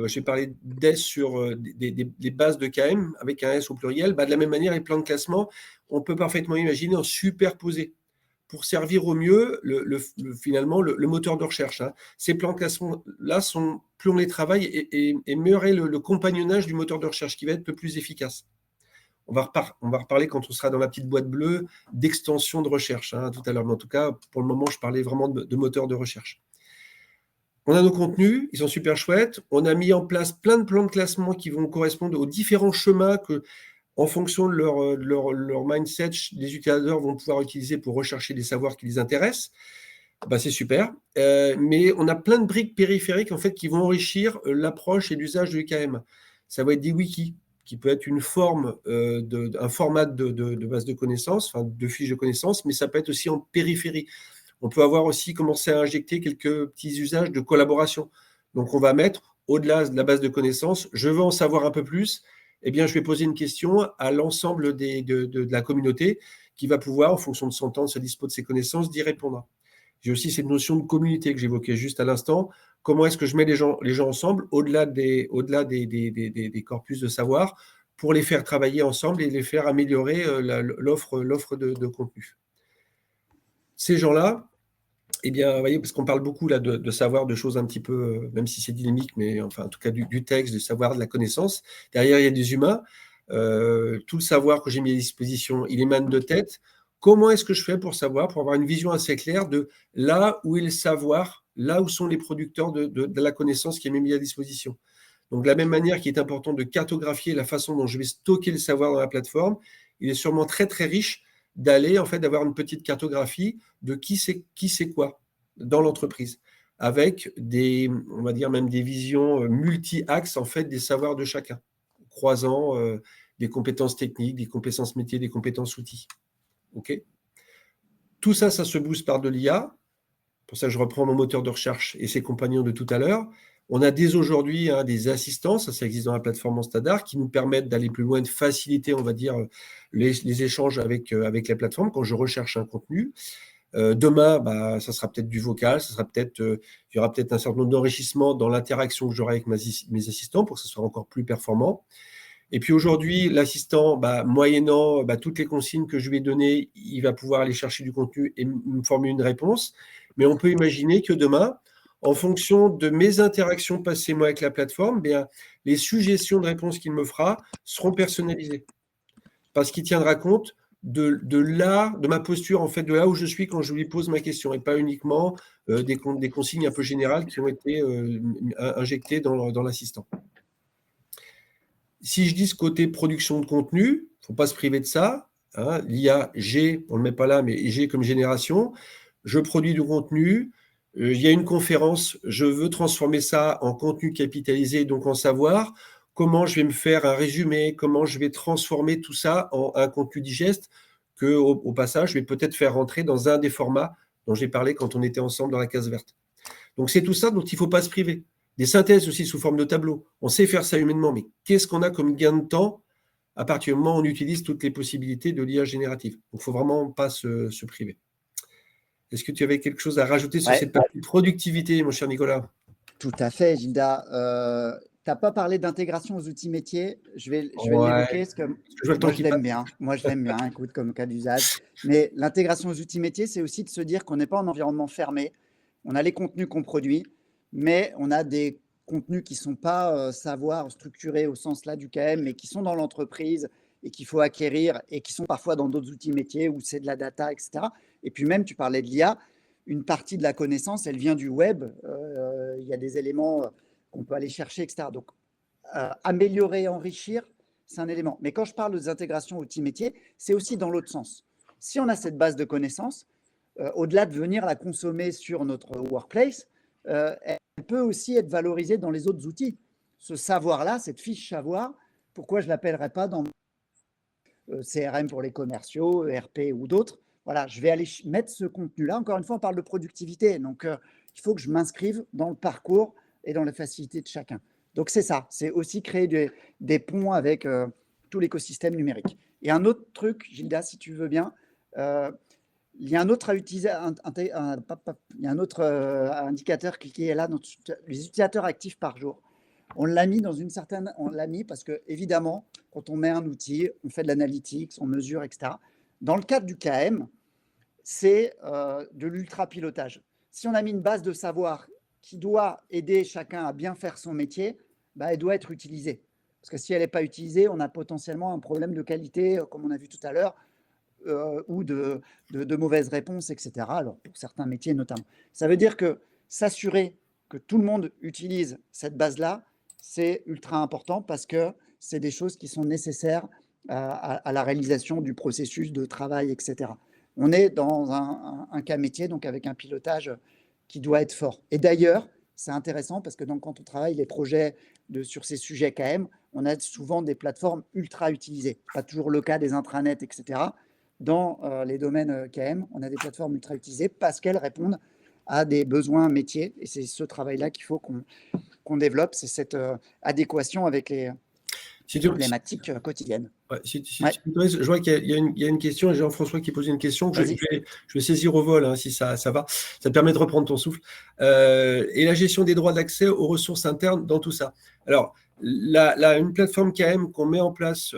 j'ai parlé d'S sur des bases de KM avec un S au pluriel, de la même manière, les plans de classement, on peut parfaitement imaginer en superposer pour servir au mieux finalement le moteur de recherche. Ces plans de classement-là, plus on les travaille et meilleur est le compagnonnage du moteur de recherche qui va être le plus efficace. On va reparler quand on sera dans la petite boîte bleue d'extension de recherche tout à l'heure. Mais en tout cas, pour le moment, je parlais vraiment de moteur de recherche. On a nos contenus, ils sont super chouettes. On a mis en place plein de plans de classement qui vont correspondre aux différents chemins En fonction de leur mindset, les utilisateurs vont pouvoir utiliser pour rechercher des savoirs qui les intéressent. Bah, c'est super. Mais on a plein de briques périphériques en fait, qui vont enrichir l'approche et l'usage de l'UKM. Ça va être des wikis, qui peut être une forme, un format de base de connaissances, enfin, de fiches de connaissances, mais ça peut être aussi en périphérie. On peut avoir aussi commencé à injecter quelques petits usages de collaboration. Donc, on va mettre, au-delà de la base de connaissances, je veux en savoir un peu plus, eh bien, je vais poser une question à l'ensemble de la communauté qui va pouvoir, en fonction de son temps, de sa dispo, de ses connaissances, d'y répondre. J'ai aussi cette notion de communauté que j'évoquais juste à l'instant. Comment est-ce que je mets les gens ensemble, au-delà des corpus de savoir, pour les faire travailler ensemble et les faire améliorer l'offre de contenu. Ces gens-là, eh bien, vous voyez, parce qu'on parle beaucoup là de savoir, de choses un petit peu, même si c'est dynamique, mais enfin, en tout cas du texte, du savoir, de la connaissance. Derrière, il y a des humains. Tout le savoir que j'ai mis à disposition, il émane de tête. Comment est-ce que je fais pour savoir, pour avoir une vision assez claire de là où est le savoir, là où sont les producteurs de la connaissance qui est mis à disposition. Donc, de la même manière qu'il est important de cartographier la façon dont je vais stocker le savoir dans la plateforme, il est sûrement très, très riche d'aller, en fait, d'avoir une petite cartographie de qui c'est quoi dans l'entreprise, avec on va dire même des visions multi-axes, en fait, des savoirs de chacun, croisant des compétences techniques, des compétences métiers, des compétences outils. OK ? Tout ça, ça se booste par de l'IA. Pour ça, je reprends mon moteur de recherche et ses compagnons de tout à l'heure. On a dès aujourd'hui des assistants, ça existe dans la plateforme en standard, qui nous permettent d'aller plus loin, de faciliter, on va dire, les échanges avec la plateforme quand je recherche un contenu. Demain, ça sera peut-être du vocal, il y aura peut-être un certain nombre d'enrichissements dans l'interaction que j'aurai avec mes assistants pour que ce soit encore plus performant. Et puis aujourd'hui, l'assistant, moyennant toutes les consignes que je lui ai données, il va pouvoir aller chercher du contenu et me former une réponse. Mais on peut imaginer que demain, en fonction de mes interactions passées moi avec la plateforme, les suggestions de réponses qu'il me fera seront personnalisées. Parce qu'il tiendra compte de ma posture, en fait, de là où je suis quand je lui pose ma question, et pas uniquement des consignes un peu générales qui ont été injectées dans l'assistant. Si je dis ce côté production de contenu, il ne faut pas se priver de ça. Hein, l'IA, G, on ne le met pas là, mais G comme génération. Je produis du contenu. Il y a une conférence. Je veux transformer ça en contenu capitalisé, donc en savoir. Comment je vais me faire un résumé, comment je vais transformer tout ça en un contenu digeste que, au passage, je vais peut-être faire rentrer dans un des formats dont j'ai parlé quand on était ensemble dans la case verte. Donc, c'est tout ça dont il ne faut pas se priver. Des synthèses aussi sous forme de tableau. On sait faire ça humainement, mais qu'est-ce qu'on a comme gain de temps à partir du moment où on utilise toutes les possibilités de l'IA générative? Donc, il ne faut vraiment pas se priver. Est-ce que tu avais quelque chose à rajouter sur cette partie productivité, mon cher Nicolas? Tout à fait, Gilda. Tu n'as pas parlé d'intégration aux outils métiers. Je vais l'évoquer parce que moi, je l'aime bien. Moi, je l'aime bien, écoute, comme cas d'usage. Mais l'intégration aux outils métiers, c'est aussi de se dire qu'on n'est pas en environnement fermé. On a les contenus qu'on produit, mais on a des contenus qui ne sont pas savoir structurés au sens là du KM, mais qui sont dans l'entreprise et qu'il faut acquérir et qui sont parfois dans d'autres outils métiers où c'est de la data, etc. Et puis même, tu parlais de l'IA. Une partie de la connaissance, elle vient du web. Il y a des éléments qu'on peut aller chercher, etc. Donc, améliorer, enrichir, c'est un élément. Mais quand je parle des intégrations outils-métiers, c'est aussi dans l'autre sens. Si on a cette base de connaissances, au-delà de venir la consommer sur notre workplace, elle peut aussi être valorisée dans les autres outils. Ce savoir-là, cette fiche savoir, pourquoi je ne l'appellerais pas dans CRM pour les commerciaux, ERP ou d'autres? Voilà, je vais aller mettre ce contenu-là. Encore une fois, on parle de productivité. Donc, il faut que je m'inscrive dans le parcours et dans les facilités de chacun. Donc, c'est ça. C'est aussi créer des ponts avec tout l'écosystème numérique. Et un autre truc, Gilda, si tu veux bien, il y a un autre indicateur qui est là, les utilisateurs actifs par jour. On l'a mis parce que, évidemment, quand on met un outil, on fait de l'analytics, on mesure, etc. Dans le cadre du KM, c'est de l'ultra-pilotage. Si on a mis une base de savoir qui doit aider chacun à bien faire son métier, elle doit être utilisée. Parce que si elle n'est pas utilisée, on a potentiellement un problème de qualité, comme on a vu tout à l'heure, ou de mauvaises réponses, etc. Alors, pour certains métiers notamment. Ça veut dire que s'assurer que tout le monde utilise cette base-là, c'est ultra important parce que c'est des choses qui sont nécessaires à la réalisation du processus de travail, etc. On est dans un cas métier, donc avec un pilotage qui doit être fort. Et d'ailleurs, c'est intéressant parce que quand on travaille les projets sur ces sujets KM, on a souvent des plateformes ultra utilisées. Pas toujours le cas des intranets, etc. Dans les domaines KM, on a des plateformes ultra utilisées parce qu'elles répondent à des besoins métiers. Et c'est ce travail-là qu'il faut qu'on développe, c'est cette adéquation avec les problématiques quotidiennes. Ouais, je vois qu'il y a une question, et Jean-François qui pose une question que je vais saisir au vol, hein, si ça va. Ça te permet de reprendre ton souffle. Et la gestion des droits d'accès aux ressources internes dans tout ça. Alors, une plateforme KM qu'on met en place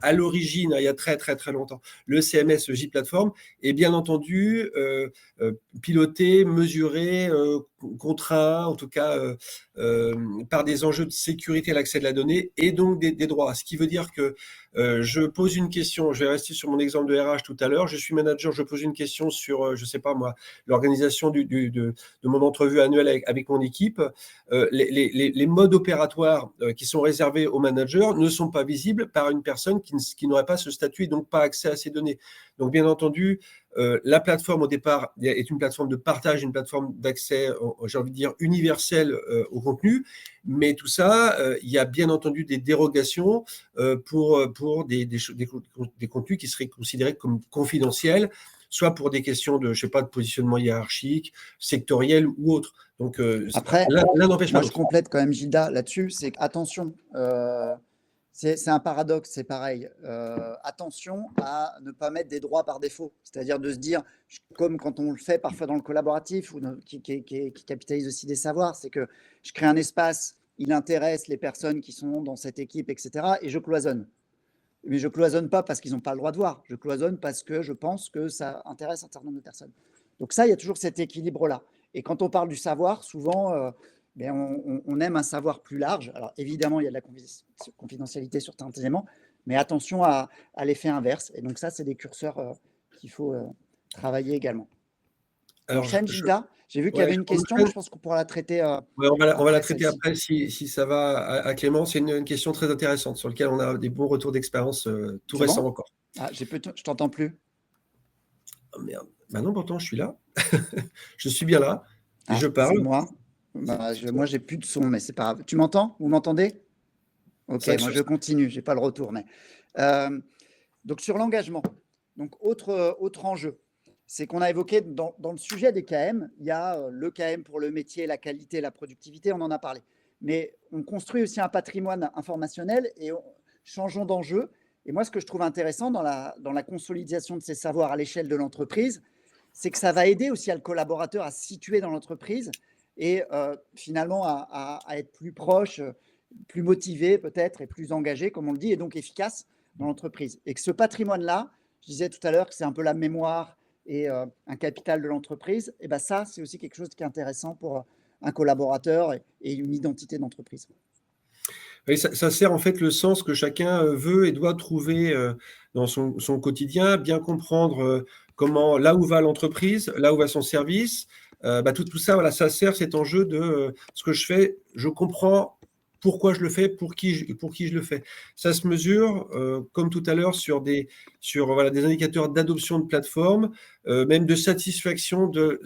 à l'origine, il y a très très très longtemps, le CMS, le J-Platform, est bien entendu piloté, mesuré, contraint, en tout cas par des enjeux de sécurité à l'accès de la donnée et donc des droits. Ce qui veut dire que je pose une question, je vais rester sur mon exemple de RH tout à l'heure, je suis manager, je pose une question sur, je sais pas moi, l'organisation de mon entrevue annuelle avec mon équipe. Les modes opératoires qui sont réservés aux managers ne sont pas visibles par une personne qui n'aurait pas ce statut et donc pas accès à ces données. Donc bien entendu, la plateforme au départ est une plateforme de partage, une plateforme d'accès, j'ai envie de dire, universel au contenu, mais tout ça, il y a bien entendu des dérogations pour des contenus qui seraient considérés comme confidentiels, soit pour des questions de, je sais pas, de positionnement hiérarchique, sectoriel ou autre. Donc, après, l'un n'empêche pas moi je l'autre. complète quand même Gilda là-dessus, c'est attention, c'est un paradoxe, c'est pareil. Attention à ne pas mettre des droits par défaut, c'est-à-dire de se dire, comme quand on le fait parfois dans le collaboratif, ou qui capitalise aussi des savoirs, c'est que je crée un espace, il intéresse les personnes qui sont dans cette équipe, etc., et je cloisonne. Mais je cloisonne pas parce qu'ils n'ont pas le droit de voir, je cloisonne parce que je pense que ça intéresse un certain nombre de personnes. Donc ça, il y a toujours cet équilibre-là. Et quand on parle du savoir, souvent, on aime un savoir plus large. Alors évidemment, il y a de la confidentialité sur certains éléments, mais attention à l'effet inverse. Et donc ça, c'est des curseurs qu'il faut travailler également. Alors, Gilda, j'ai vu qu'il y avait une question, mais je pense qu'on pourra la traiter. On va la traiter après si ça va à Clément. C'est une question très intéressante sur laquelle on a des bons retours d'expérience tout récents encore. Ah, je t'entends plus. Oh, merde. Bah non, pourtant, je suis là. Je suis bien là. Et je parle. C'est moi. Moi, j'ai plus de son, mais c'est pas grave. Tu m'entends? Vous m'entendez? Ok, moi je continue, j'ai pas le retour. Mais donc sur l'engagement, donc autre enjeu, c'est qu'on a évoqué dans le sujet des KM, il y a le KM pour le métier, la qualité, la productivité, on en a parlé. Mais on construit aussi un patrimoine informationnel et changeons d'enjeu. Et moi, ce que je trouve intéressant dans la consolidation de ces savoirs à l'échelle de l'entreprise, c'est que ça va aider aussi le collaborateur à se situer dans l'entreprise et finalement à être plus proche, plus motivé peut-être et plus engagé, comme on le dit, et donc efficace dans l'entreprise. Et que ce patrimoine-là, je disais tout à l'heure que c'est un peu la mémoire et un capital de l'entreprise, et bien ça, c'est aussi quelque chose qui est intéressant pour un collaborateur et une identité d'entreprise. Oui, ça sert en fait le sens que chacun veut et doit trouver dans son quotidien, bien comprendre là où va l'entreprise, là où va son service. Tout ça, voilà, ça sert cet enjeu de ce que je fais, je comprends pourquoi je le fais, pour qui je le fais. Ça se mesure, comme tout à l'heure, sur des indicateurs d'adoption de plateforme, même de satisfaction de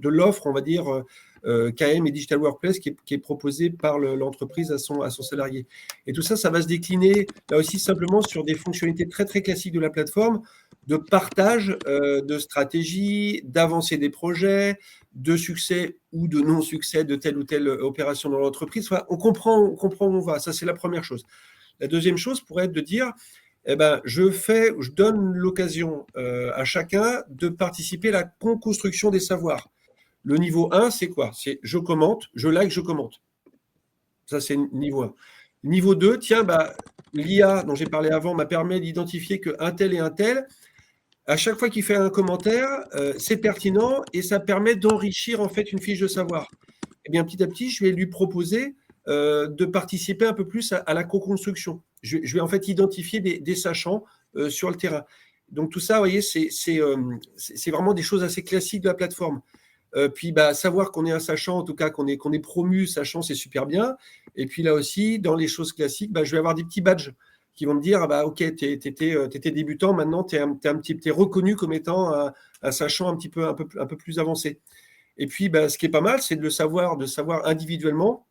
l'offre, on va dire, KM et Digital Workplace qui est proposé par l'entreprise à son salarié. Et tout ça, ça va se décliner là aussi simplement sur des fonctionnalités très très classiques de la plateforme, de partage de stratégies, d'avancée des projets, de succès ou de non-succès de telle ou telle opération dans l'entreprise. Enfin, on comprend où on va. Ça, c'est la première chose. La deuxième chose pourrait être de dire, je donne l'occasion à chacun de participer à la construction des savoirs. Le niveau 1, c'est quoi? C'est je commente, je like, je commente. Ça, c'est niveau 1. Niveau 2, l'IA dont j'ai parlé avant m'a permis d'identifier qu'un tel et un tel, à chaque fois qu'il fait un commentaire, c'est pertinent et ça permet d'enrichir en fait une fiche de savoir. Et bien petit à petit, je vais lui proposer de participer un peu plus à la co-construction. Je vais en fait identifier des sachants sur le terrain. Donc tout ça, vous voyez, c'est vraiment des choses assez classiques de la plateforme. Puis savoir qu'on est un sachant, en tout cas qu'on est promu sachant, c'est super bien. Et puis là aussi, dans les choses classiques, je vais avoir des petits badges qui vont me dire, ok, tu étais débutant, maintenant tu es reconnu comme étant un sachant un peu plus avancé. Et puis, ce qui est pas mal, c'est de savoir individuellement,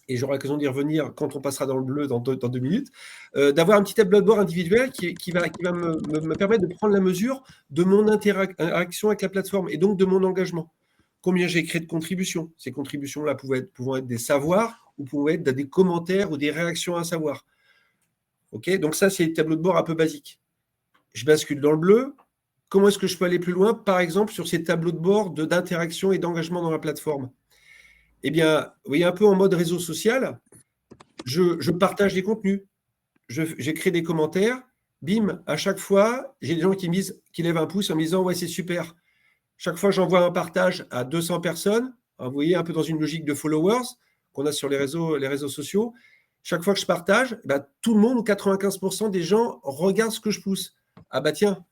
et j'aurai l'occasion d'y revenir quand on passera dans le bleu dans 2 minutes, d'avoir un petit tableau de bord individuel qui va me permettre de prendre la mesure de mon interaction avec la plateforme et donc de mon engagement. Combien j'ai créé de contributions. Ces contributions-là pouvant être des savoirs ou pouvaient être des commentaires ou des réactions à un savoir. Okay, donc ça, c'est le tableau de bord un peu basique. Je bascule dans le bleu. Comment est-ce que je peux aller plus loin, par exemple, sur ces tableaux de bord d'interaction et d'engagement dans la plateforme? Eh bien, vous voyez, un peu en mode réseau social, je partage des contenus, j'écris des commentaires, bim, à chaque fois, j'ai des gens qui lèvent un pouce en me disant « Ouais, c'est super ». Chaque fois, j'envoie un partage à 200 personnes, vous voyez, un peu dans une logique de followers qu'on a sur les réseaux sociaux. Chaque fois que je partage, tout le monde, ou 95% des gens, regardent ce que je pousse. Ah tiens,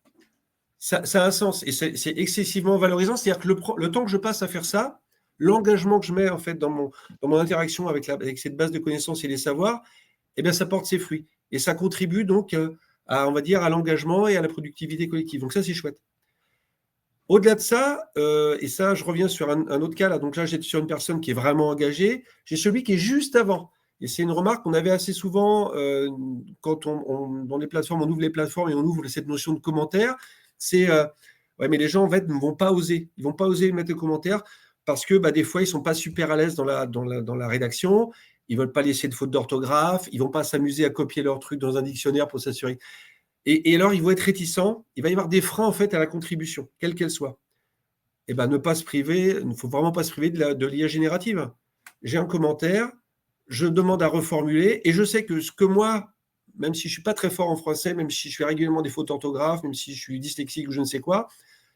ça a un sens et c'est excessivement valorisant. C'est-à-dire que le temps que je passe à faire ça, l'engagement que je mets en fait dans mon interaction avec cette base de connaissances et les savoirs, ça porte ses fruits. Et ça contribue donc à l'engagement et à la productivité collective. Donc ça, c'est chouette. Au-delà de ça, et ça, je reviens sur un autre cas là. Donc là, j'étais sur une personne qui est vraiment engagée. J'ai celui qui est juste avant. Et c'est une remarque qu'on avait assez souvent quand dans les plateformes, on ouvre les plateformes et on ouvre cette notion de commentaire. C'est ouais, mais les gens en fait ne vont pas oser. Ils vont pas oser mettre de commentaires parce que des fois ils sont pas super à l'aise dans la rédaction. Ils veulent pas laisser de fautes d'orthographe. Ils vont pas s'amuser à copier leur truc dans un dictionnaire pour s'assurer. Et alors ils vont être réticents. Il va y avoir des freins en fait à la contribution, quelle qu'elle soit. Et ne pas se priver. Il ne faut vraiment pas se priver de l'IA générative. J'ai un commentaire. Je demande à reformuler et je sais que ce que moi, même si je ne suis pas très fort en français, même si je fais régulièrement des fautes d'orthographe, même si je suis dyslexique ou je ne sais quoi,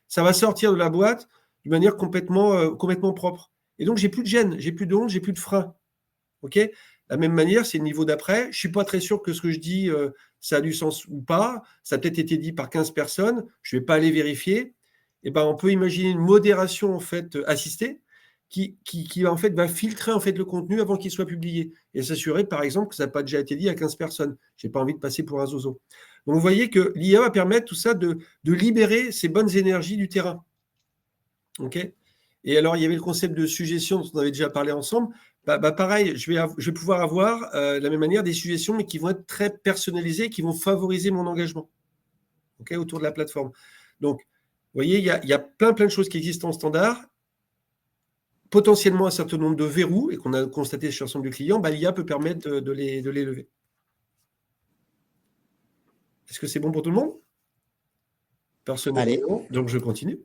ça va sortir de la boîte d'une manière complètement propre. Et donc, j'ai plus de gêne, j'ai plus de honte, j'ai plus de frein. Okay, la même manière, c'est le niveau d'après. Je ne suis pas très sûr que ce que je dis, ça a du sens ou pas. Ça a peut-être été dit par 15 personnes. Je ne vais pas aller vérifier. Et on peut imaginer une modération en fait assistée qui en fait va filtrer en fait le contenu avant qu'il soit publié et s'assurer par exemple que ça n'a pas déjà été dit à 15 personnes. Je n'ai pas envie de passer pour un zozo. Donc vous voyez que l'IA va permettre tout ça de libérer ces bonnes énergies du terrain. Ok. Et alors il y avait le concept de suggestion dont on avait déjà parlé ensemble. Pareil, je vais pouvoir avoir de la même manière des suggestions mais qui vont être très personnalisées et qui vont favoriser mon engagement autour de la plateforme. Donc vous voyez, il y a plein de choses qui existent en standard. Potentiellement un certain nombre de verrous et qu'on a constaté chez l'ensemble du client, l'IA peut permettre de les lever. Est-ce que c'est bon pour tout le monde? Personnellement, donc je continue.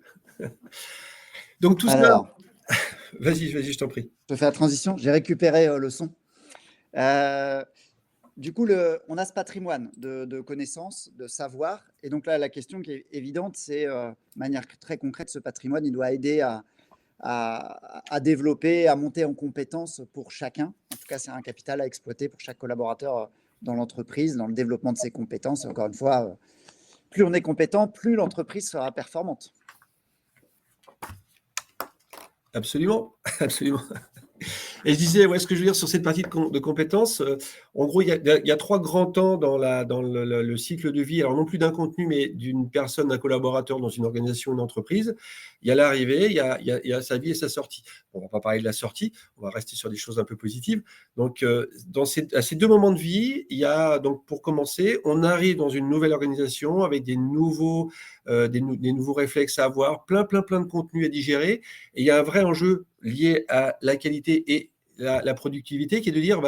Donc tout ça... Vas-y, je t'en prie. Je fais la transition, j'ai récupéré le son. Du coup, on a ce patrimoine de connaissances, de savoir. Et donc là, la question qui est évidente, c'est, de manière très concrète, ce patrimoine, il doit aider à développer, à monter en compétences pour chacun. En tout cas, c'est un capital à exploiter pour chaque collaborateur dans l'entreprise, dans le développement de ses compétences. Encore une fois, plus on est compétent, plus l'entreprise sera performante. Absolument, absolument. Et je disais, ce que je veux dire sur cette partie de compétences, en gros, il y a 3 grands temps dans le cycle de vie, alors non plus d'un contenu, mais d'une personne, d'un collaborateur dans une organisation, une entreprise. Il y a l'arrivée, il y a sa vie et sa sortie. On ne va pas parler de la sortie, on va rester sur des choses un peu positives. Donc, à ces 2 moments de vie, il y a, donc, pour commencer, on arrive dans une nouvelle organisation avec des nouveaux réflexes à avoir, plein de contenus à digérer. Et il y a un vrai enjeu lié à la qualité et la productivité, qui est de dire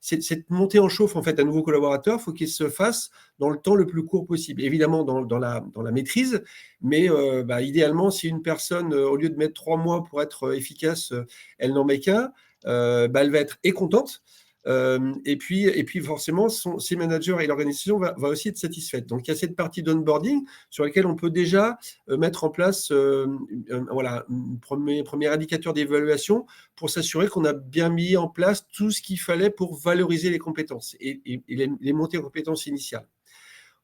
cette montée en chauffe en fait un nouveau collaborateur, il faut qu'il se fasse dans le temps le plus court possible, évidemment dans la maîtrise, mais idéalement si une personne au lieu de mettre 3 mois pour être efficace, elle n'en met qu'un, elle va être contente. Et puis forcément ses managers et l'organisation va aussi être satisfaite. Donc il y a cette partie d'onboarding sur laquelle on peut déjà mettre en place un premier indicateur d'évaluation pour s'assurer qu'on a bien mis en place tout ce qu'il fallait pour valoriser les compétences et les montées en compétences initiales.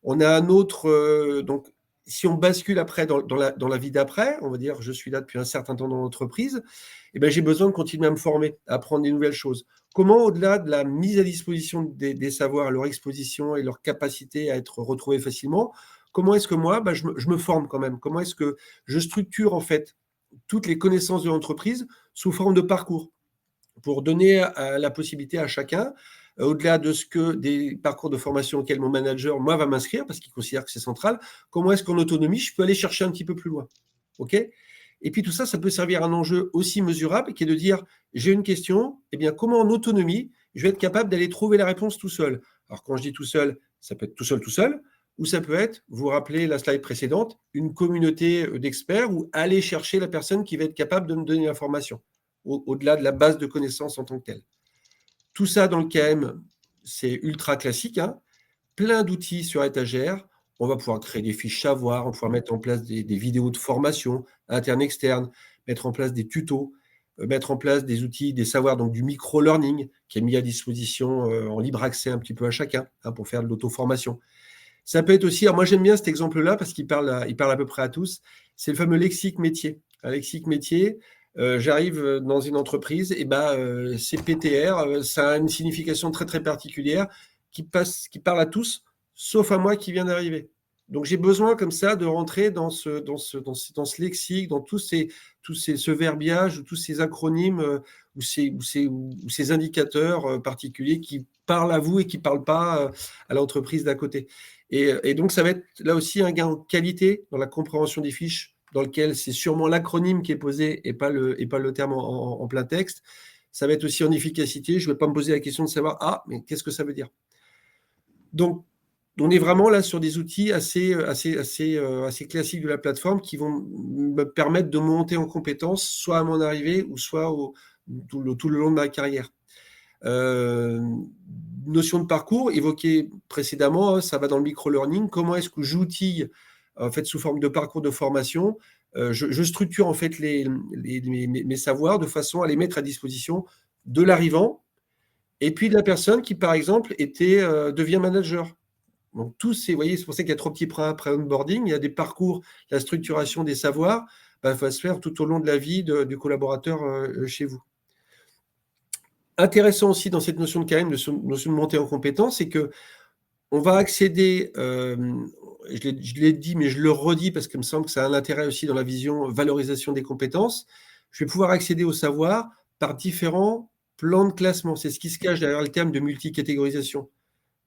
On a un autre si on bascule après dans la vie d'après, on va dire je suis là depuis un certain temps dans l'entreprise, eh ben, j'ai besoin de continuer à me former, à apprendre des nouvelles choses. Comment, au-delà de la mise à disposition des savoirs, leur exposition et leur capacité à être retrouvés facilement, comment est-ce que moi, je me forme quand même? Comment est-ce que je structure en fait toutes les connaissances de l'entreprise sous forme de parcours pour donner la possibilité à chacun, au-delà de ce que des parcours de formation auxquels mon manager, moi, va m'inscrire, parce qu'il considère que c'est central, comment est-ce qu'en autonomie, je peux aller chercher un petit peu plus loin. OK ? Et puis tout ça, ça peut servir à un enjeu aussi mesurable, qui est de dire, j'ai une question, eh bien, comment en autonomie, je vais être capable d'aller trouver la réponse tout seul. Alors quand je dis tout seul, ça peut être tout seul, ou ça peut être, vous vous rappelez la slide précédente, une communauté d'experts, ou aller chercher la personne qui va être capable de me donner l'information, au-delà de la base de connaissances en tant que telle. Tout ça dans le KM, c'est ultra classique, hein. Plein d'outils sur étagère. On va pouvoir créer des fiches savoir, on va pouvoir mettre en place des vidéos de formation interne, externe, mettre en place des tutos, mettre en place des outils, des savoirs, donc du micro-learning qui est mis à disposition en libre accès un petit peu à chacun, hein, pour faire de l'auto-formation. Ça peut être aussi, alors moi j'aime bien cet exemple-là parce qu'il parle à peu près à tous, c'est le fameux lexique métier. Un lexique métier, j'arrive dans une entreprise, et c'est PTR, ça a une signification très très particulière qui parle à tous, sauf à moi qui viens d'arriver. Donc j'ai besoin comme ça de rentrer dans ce lexique, dans ce verbiage, tous ces acronymes ou ces indicateurs particuliers qui parlent à vous et qui ne parlent pas à l'entreprise d'à côté. Et donc ça va être là aussi un gain en qualité dans la compréhension des fiches, dans lequel c'est sûrement l'acronyme qui est posé et pas le terme en plein texte. Ça va être aussi en efficacité. Je ne vais pas me poser la question de savoir, mais qu'est-ce que ça veut dire? Donc, on est vraiment là sur des outils assez classiques de la plateforme qui vont me permettre de monter en compétences, soit à mon arrivée ou soit tout le long de ma carrière. Notion de parcours évoquée précédemment, hein, ça va dans le micro-learning. Comment est-ce que j'outille en fait sous forme de parcours de formation, je structure en fait mes savoirs de façon à les mettre à disposition de l'arrivant et puis de la personne qui, par exemple, devient manager. Donc, vous voyez, c'est pour ça qu'il y a 3 petits points après onboarding. Il y a des parcours, la structuration des savoirs, va se faire tout au long de la vie du collaborateur chez vous. Intéressant aussi dans cette notion de KM, notion de montée en compétence, c'est que on va accéder, je l'ai dit, mais je le redis parce qu'il me semble que ça a un intérêt aussi dans la vision valorisation des compétences. Je vais pouvoir accéder au savoir par différents plans de classement. C'est ce qui se cache derrière le terme de multicatégorisation.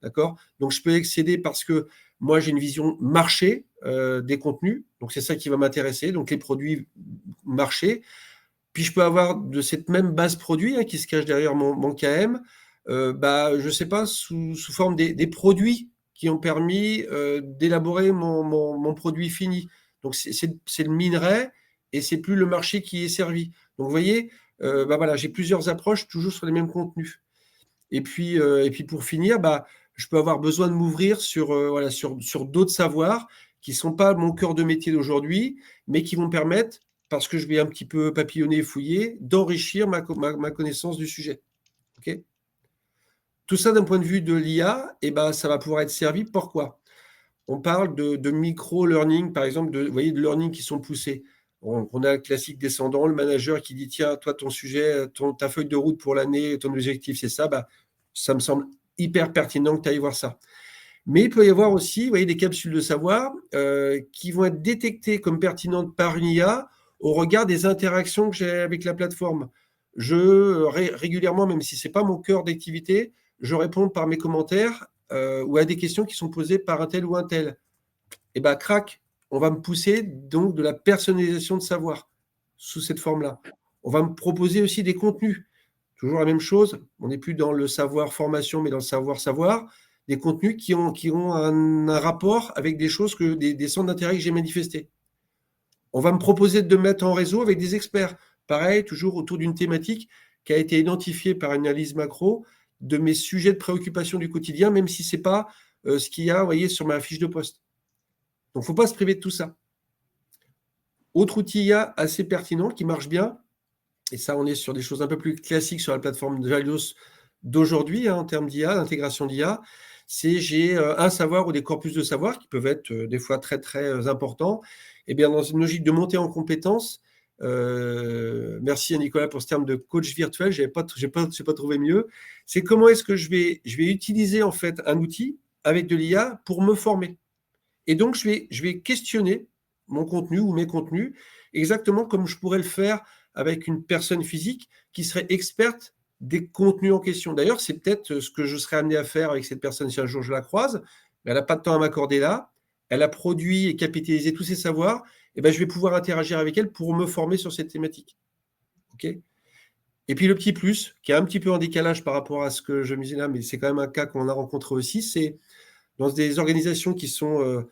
D'accord ? Donc, je peux accéder parce que moi, j'ai une vision marché des contenus. Donc, c'est ça qui va m'intéresser. Donc, les produits marché. Puis, je peux avoir de cette même base produit qui se cache derrière mon KM, je ne sais pas, sous forme des produits qui ont permis d'élaborer mon produit fini. Donc, c'est le minerai et c'est plus le marché qui est servi. Donc, vous voyez, j'ai plusieurs approches toujours sur les mêmes contenus. Et puis pour finir, je peux avoir besoin de m'ouvrir sur d'autres savoirs qui ne sont pas mon cœur de métier d'aujourd'hui, mais qui vont me permettre, parce que je vais un petit peu papillonner et fouiller, d'enrichir ma connaissance du sujet. Okay ? Tout ça d'un point de vue de l'IA, ça va pouvoir être servi. Pourquoi ? On parle de micro-learning, par exemple, de learning qui sont poussés. On a le classique descendant, le manager qui dit, tiens, toi, ton sujet, ta feuille de route pour l'année, ton objectif, c'est ça. Ça me semble hyper pertinent que tu ailles voir ça. Mais il peut y avoir aussi, des capsules de savoir qui vont être détectées comme pertinentes par une IA au regard des interactions que j'ai avec la plateforme. Régulièrement, même si ce n'est pas mon cœur d'activité, je réponds par mes commentaires ou à des questions qui sont posées par un tel ou un tel. Et crac, on va me pousser donc de la personnalisation de savoir sous cette forme-là. On va me proposer aussi des contenus. Toujours la même chose, on n'est plus dans le savoir formation, mais dans le savoir, des contenus qui ont un rapport avec des choses, des centres d'intérêt que j'ai manifestés. On va me proposer de me mettre en réseau avec des experts. Pareil, toujours autour d'une thématique qui a été identifiée par une analyse macro de mes sujets de préoccupation du quotidien, même si ce n'est pas ce qu'il y a, sur ma fiche de poste. Donc, il ne faut pas se priver de tout ça. Autre outil IA assez pertinent qui marche bien, et ça, on est sur des choses un peu plus classiques sur la plateforme de Valios d'aujourd'hui, en termes d'IA, d'intégration d'IA, c'est j'ai un savoir ou des corpus de savoir qui peuvent être des fois très, très importants. Et bien, dans une logique de montée en compétences, merci à Nicolas pour ce terme de coach virtuel, je n'ai pas trouvé mieux. C'est comment est-ce que je vais utiliser en fait un outil avec de l'IA pour me former. Et donc, je vais questionner mon contenu ou mes contenus exactement comme je pourrais le faire avec une personne physique qui serait experte des contenus en question. D'ailleurs, c'est peut-être ce que je serais amené à faire avec cette personne si un jour je la croise, mais elle n'a pas de temps à m'accorder là. Elle a produit et capitalisé tous ses savoirs. Et ben, je vais pouvoir interagir avec elle pour me former sur cette thématique. OK ? Et puis le petit plus, qui est un petit peu en décalage par rapport à ce que je me disais là, mais c'est quand même un cas qu'on a rencontré aussi, c'est dans des organisations qui sont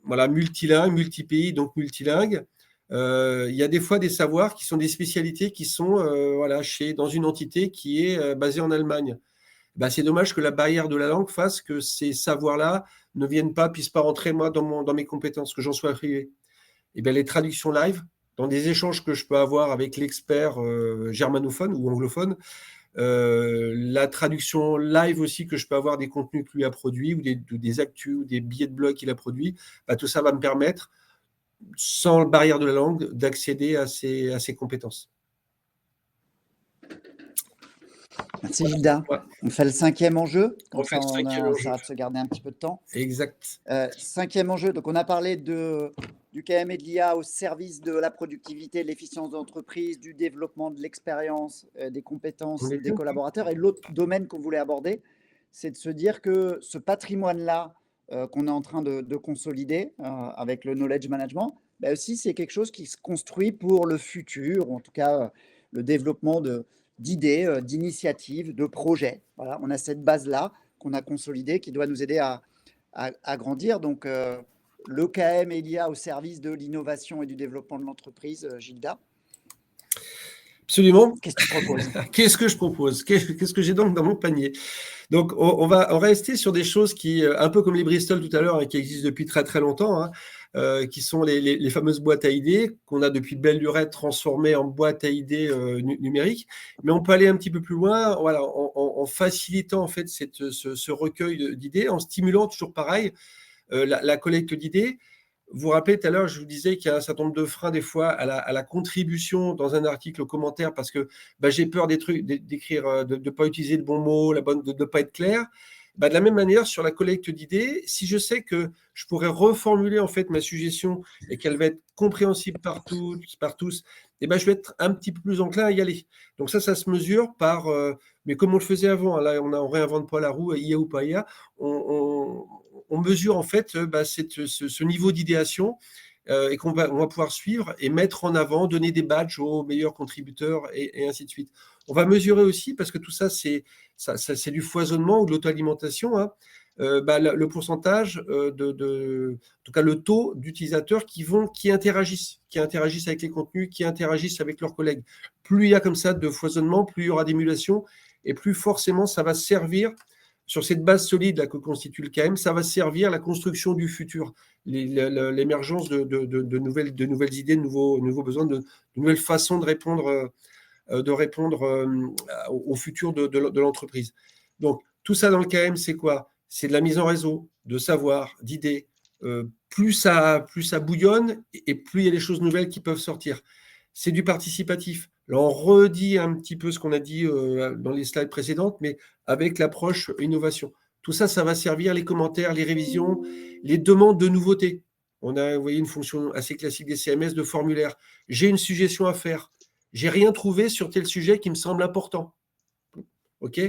multilingues, multi-pays, donc multilingues. Il y a des fois des savoirs qui sont des spécialités qui sont dans une entité qui est basée en Allemagne. Bah, c'est dommage que la barrière de la langue fasse que ces savoirs-là ne puissent pas rentrer moi dans mes compétences, que j'en sois privé. Et bien, les traductions live, dans des échanges que je peux avoir avec l'expert germanophone ou anglophone, la traduction live aussi que je peux avoir des contenus que lui a produits ou des actus ou des billets de blog qu'il a produits, bah, tout ça va me permettre, sans barrière de la langue, d'accéder à ces compétences. Merci Gilda. Ouais. On fait le 5e enjeu, comme On fait ça le 5e enjeu. ça va se garder un petit peu de temps. Exact. 5e enjeu, donc on a parlé du KM et de l'IA au service de la productivité, de l'efficience d'entreprise, du développement de l'expérience, des compétences des collaborateurs. Et l'autre domaine qu'on voulait aborder, c'est de se dire que ce patrimoine-là qu'on est en train de consolider avec le knowledge management, bah aussi c'est quelque chose qui se construit pour le futur, ou en tout cas le développement d'idées, d'initiatives, de projets. Voilà, on a cette base-là qu'on a consolidée qui doit nous aider à grandir. Donc, l'EKM et l'IA au service de l'innovation et du développement de l'entreprise, Gilda. Absolument. Qu'est-ce que tu proposes? Qu'est-ce que je propose? Qu'est-ce que j'ai donc dans mon panier? Donc, on va rester sur des choses qui, un peu comme les Bristol tout à l'heure, qui existent depuis très très longtemps, qui sont les fameuses boîtes à idées qu'on a depuis belle lurette transformées en boîtes à idées numériques. Mais on peut aller un petit peu plus loin, voilà, en facilitant en fait ce recueil d'idées, en stimulant toujours pareil la collecte d'idées. Vous vous rappelez tout à l'heure, je vous disais qu'il y a un certain nombre de freins des fois à la contribution dans un article au commentaire parce que j'ai peur des trucs, d'écrire, de ne pas utiliser le bon mot, de ne pas être clair. De la même manière, sur la collecte d'idées, si je sais que je pourrais reformuler en fait ma suggestion et qu'elle va être compréhensible par tous, je vais être un petit peu plus enclin à y aller. Donc ça se mesure par, mais comme on le faisait avant, là on réinvente pas la roue, IA ou pas IA, on mesure en fait ce niveau d'idéation et qu'on va pouvoir suivre et mettre en avant, donner des badges aux meilleurs contributeurs et ainsi de suite. On va mesurer aussi, parce que tout ça, c'est du foisonnement ou de l'auto-alimentation, le pourcentage en tout cas le taux d'utilisateurs qui interagissent avec les contenus, qui interagissent avec leurs collègues. Plus il y a comme ça de foisonnement, plus il y aura d'émulation et plus forcément ça va servir, sur cette base solide là, que constitue le KM, ça va servir à la construction du futur, l'émergence de nouvelles idées, de nouveaux besoins, de nouvelles façons de répondre au futur de l'entreprise. Donc, tout ça dans le KM, c'est quoi? C'est de la mise en réseau, de savoir, d'idées. Plus ça bouillonne et plus il y a des choses nouvelles qui peuvent sortir. C'est du participatif. Là, on redit un petit peu ce qu'on a dit dans les slides précédentes, mais avec l'approche innovation. Tout ça, ça va servir les commentaires, les révisions, les demandes de nouveautés. On a, vous voyez, une fonction assez classique des CMS de formulaire. J'ai une suggestion à faire. J'ai rien trouvé sur tel sujet qui me semble important. OK ?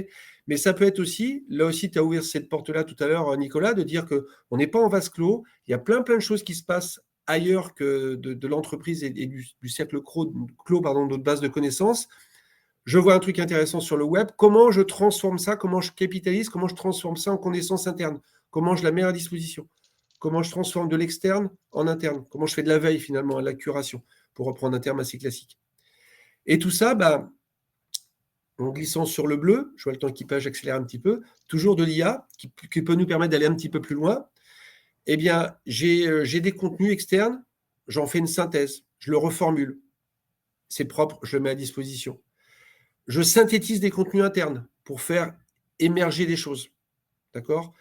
Mais ça peut être aussi, là aussi, tu as ouvert cette porte-là tout à l'heure, Nicolas, de dire qu'on n'est pas en vase clos. Il y a plein de choses qui se passent ailleurs que de l'entreprise et du cercle clos de notre base de connaissances. Je vois un truc intéressant sur le web. Comment je transforme ça? Comment je capitalise? Comment je transforme ça en connaissance interne? Comment je la mets à disposition? Comment je transforme de l'externe en interne? Comment je fais de la veille finalement, à la curation, pour reprendre un terme assez classique? Et tout ça, en glissant sur le bleu, je vois le temps équipage accélère un petit peu, toujours de l'IA qui peut nous permettre d'aller un petit peu plus loin. Eh bien, j'ai des contenus externes, j'en fais une synthèse, je le reformule. C'est propre, je le mets à disposition. Je synthétise des contenus internes pour faire émerger des choses. d'accord?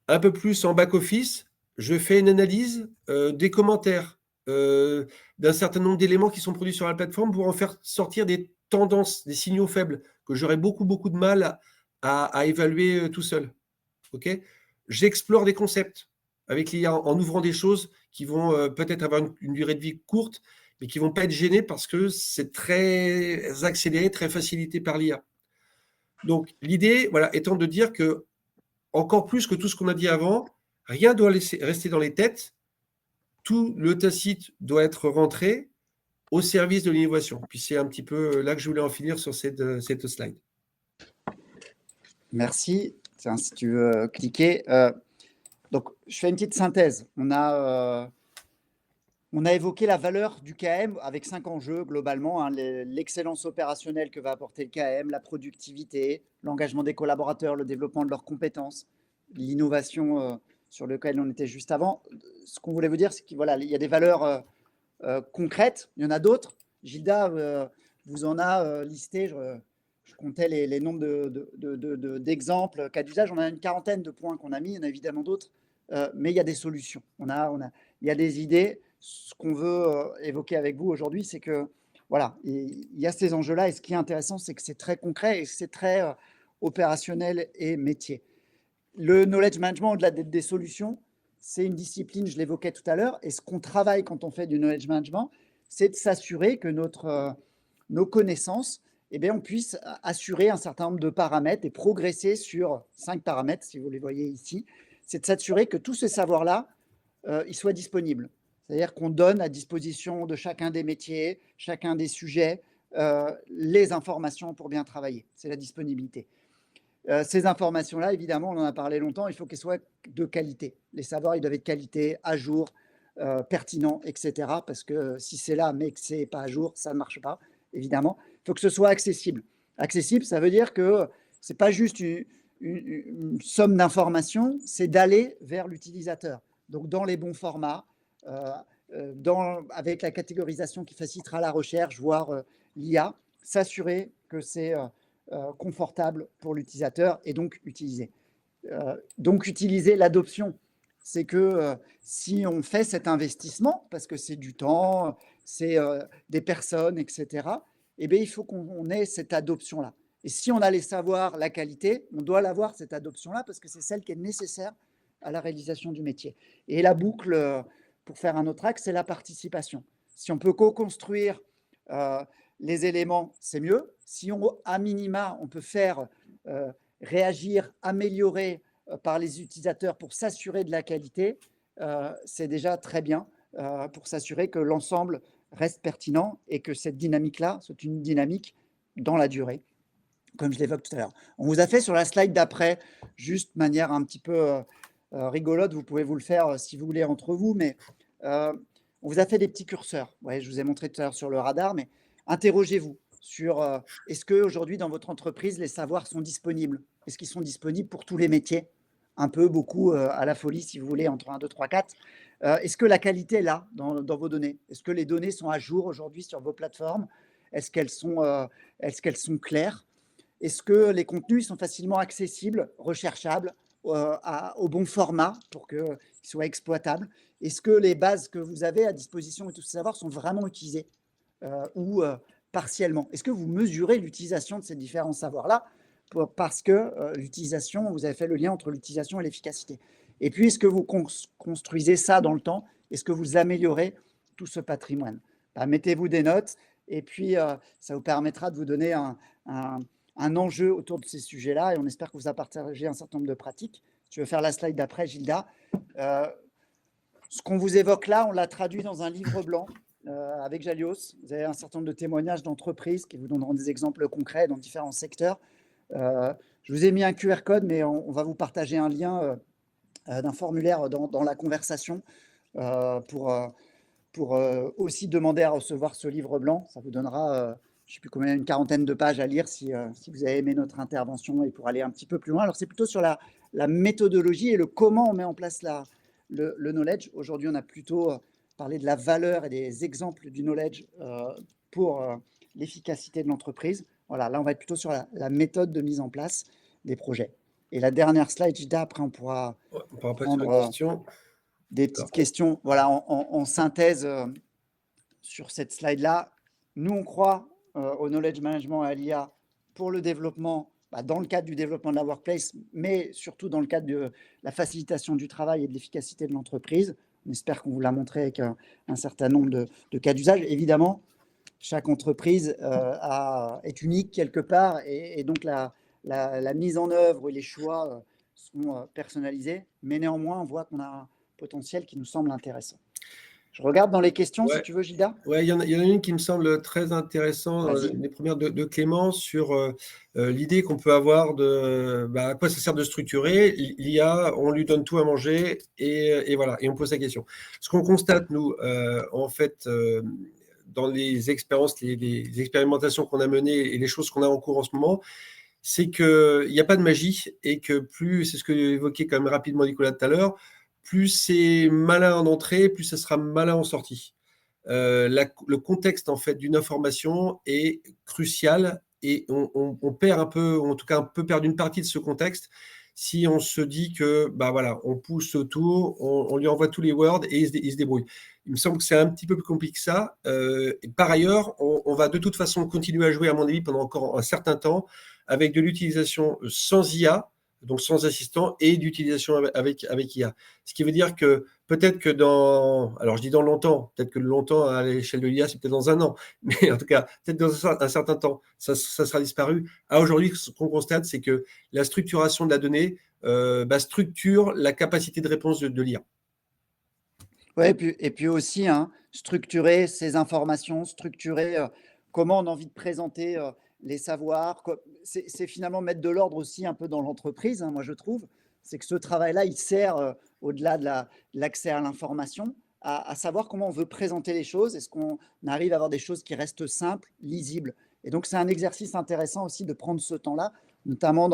Un peu plus en back-office, je fais une analyse des commentaires, d'un certain nombre d'éléments qui sont produits sur la plateforme pour en faire sortir des tendances, des signaux faibles que j'aurais beaucoup, beaucoup de mal à évaluer tout seul. Okay, j'explore des concepts avec l'IA en ouvrant des choses qui vont peut-être avoir une durée de vie courte, mais qui ne vont pas être gênées parce que c'est très accéléré, très facilité par l'IA. Donc, l'idée, voilà, étant de dire que, encore plus que tout ce qu'on a dit avant, rien ne doit rester dans les têtes. Tout le tacite doit être rentré au service de l'innovation. Puis c'est un petit peu là que je voulais en finir sur cette slide. Merci. Tiens, si tu veux cliquer. Donc, je fais une petite synthèse. On a évoqué la valeur du KM avec 5 enjeux globalement, hein, l'excellence opérationnelle que va apporter le KM, la productivité, l'engagement des collaborateurs, le développement de leurs compétences, l'innovation sur lequel on était juste avant. Ce qu'on voulait vous dire, c'est qu'il voilà, y a des valeurs concrètes, il y en a d'autres. Gilda vous en a listé, je comptais les nombres d'exemples, cas d'usage. On a une quarantaine de points qu'on a mis, il y en a évidemment d'autres, mais il y a des solutions. Il y a des idées. Ce qu'on veut évoquer avec vous aujourd'hui, c'est que voilà, il y a ces enjeux-là. Et ce qui est intéressant, c'est que c'est très concret et c'est très opérationnel et métier. Le knowledge management, au-delà des solutions, c'est une discipline, je l'évoquais tout à l'heure. Et ce qu'on travaille quand on fait du knowledge management, c'est de s'assurer que nos connaissances, eh bien, on puisse assurer un certain nombre de paramètres et progresser sur 5 paramètres, si vous les voyez ici. C'est de s'assurer que tous ces savoirs-là, ils soient disponibles. C'est-à-dire qu'on donne à disposition de chacun des métiers, chacun des sujets, les informations pour bien travailler. C'est la disponibilité. Ces informations-là, évidemment, on en a parlé longtemps, il faut qu'elles soient de qualité. Les savoirs, ils doivent être qualité, à jour, pertinents, etc. Parce que si c'est là, mais que ce n'est pas à jour, ça ne marche pas, évidemment. Il faut que ce soit accessible. Accessible, ça veut dire que ce n'est pas juste une somme d'informations, c'est d'aller vers l'utilisateur. Donc, dans les bons formats, avec la catégorisation qui facilitera la recherche, voire l'IA, s'assurer que c'est confortable pour l'utilisateur et donc utiliser. Donc, utiliser l'adoption. C'est que si on fait cet investissement, parce que c'est du temps, c'est des personnes, etc., eh bien, il faut qu'on ait cette adoption-là. Et si on a les savoirs, la qualité, on doit l'avoir, cette adoption-là, parce que c'est celle qui est nécessaire à la réalisation du métier. Et la boucle, pour faire un autre axe, c'est la participation. Si on peut co-construire les éléments, c'est mieux. Si à minima, on peut faire réagir, améliorer par les utilisateurs pour s'assurer de la qualité, c'est déjà très bien pour s'assurer que l'ensemble reste pertinent et que cette dynamique-là, c'est une dynamique dans la durée, comme je l'évoque tout à l'heure. On vous a fait sur la slide d'après, juste de manière un petit peu rigolote, vous pouvez vous le faire si vous voulez entre vous, mais on vous a fait des petits curseurs. Ouais, je vous ai montré tout à l'heure sur le radar, mais interrogez-vous sur est-ce qu'aujourd'hui, dans votre entreprise, les savoirs sont disponibles? Est-ce qu'ils sont disponibles pour tous les métiers? Un peu, beaucoup, à la folie, si vous voulez, entre 1, 2, 3, 4. Est-ce que la qualité est là dans vos données? Est-ce que les données sont à jour aujourd'hui sur vos plateformes? Est-ce qu'elles sont claires? Est-ce que les contenus sont facilement accessibles, recherchables, au bon format pour qu'ils soient exploitables? Est-ce que les bases que vous avez à disposition et tous ces savoirs sont vraiment utilisées ou partiellement? Est-ce que vous mesurez l'utilisation de ces différents savoirs-là? Parce que l'utilisation, vous avez fait le lien entre l'utilisation et l'efficacité. Et puis, est-ce que vous construisez ça dans le temps? Est-ce que vous améliorez tout ce patrimoine? Mettez-vous des notes et puis ça vous permettra de vous donner un enjeu autour de ces sujets-là et on espère que vous a partagé un certain nombre de pratiques. Tu veux faire la slide d'après, Gilda. Ce qu'on vous évoque là, on l'a traduit dans un livre blanc avec Jalios. Vous avez un certain nombre de témoignages d'entreprises qui vous donneront des exemples concrets dans différents secteurs. Je vous ai mis un QR code, mais on va vous partager un lien d'un formulaire dans la conversation pour aussi demander à recevoir ce livre blanc. Ça vous donnera, je ne sais plus combien, une quarantaine de pages à lire si vous avez aimé notre intervention et pour aller un petit peu plus loin. Alors, c'est plutôt sur la méthodologie et le comment on met en place le knowledge. Aujourd'hui, on a plutôt parlé de la valeur et des exemples du knowledge pour l'efficacité de l'entreprise. Voilà, là, on va être plutôt sur la méthode de mise en place des projets. Et la dernière slide, Gilda, après on pourra Ouais, on pourra passer prendre aux questions. des petites questions. Voilà, en synthèse sur cette slide-là, nous on croit au knowledge management et à l'IA pour le développement, dans le cadre du développement de la workplace, mais surtout dans le cadre de la facilitation du travail et de l'efficacité de l'entreprise. On espère qu'on vous l'a montré avec un certain nombre de cas d'usage. Évidemment, chaque entreprise est unique quelque part et donc la mise en œuvre et les choix sont personnalisés, mais néanmoins, on voit qu'on a un potentiel qui nous semble intéressant. Je regarde dans les questions, si tu veux, Gilda. Oui, il y en a une qui me semble très intéressante, les premières de Clément, sur l'idée qu'on peut avoir de à quoi ça sert de structurer. L'IA, on lui donne tout à manger et voilà, et on pose la question. Ce qu'on constate, nous, en fait, dans les expériences, les expérimentations qu'on a menées et les choses qu'on a en cours en ce moment, c'est qu'il n'y a pas de magie et que plus, c'est ce que évoquait quand même rapidement Nicolas tout à l'heure, plus c'est malin en entrée, plus ça sera malin en sortie. Le contexte en fait d'une information est crucial et on perd un peu, en tout cas un peu perd une partie de ce contexte si on se dit que voilà, on pousse autour, on lui envoie tous les words et il se débrouille. Il me semble que c'est un petit peu plus compliqué que ça. Et par ailleurs, on va de toute façon continuer à jouer, à mon avis, pendant encore un certain temps avec de l'utilisation sans IA, donc sans assistant, et d'utilisation avec IA. Ce qui veut dire que peut-être que alors je dis dans longtemps, peut-être que le longtemps à l'échelle de l'IA, c'est peut-être dans un an, mais en tout cas, peut-être dans un certain temps, ça sera disparu. Aujourd'hui, ce qu'on constate, c'est que la structuration de la donnée structure la capacité de réponse de l'IA. Oui, et puis aussi, structurer ces informations, structurer comment on a envie de présenter les savoirs. C'est finalement mettre de l'ordre aussi un peu dans l'entreprise, moi je trouve. C'est que ce travail-là, il sert, au-delà de l'accès à l'information, à savoir comment on veut présenter les choses. Est-ce qu'on arrive à avoir des choses qui restent simples, lisibles? Et donc, c'est un exercice intéressant aussi de prendre ce temps-là, notamment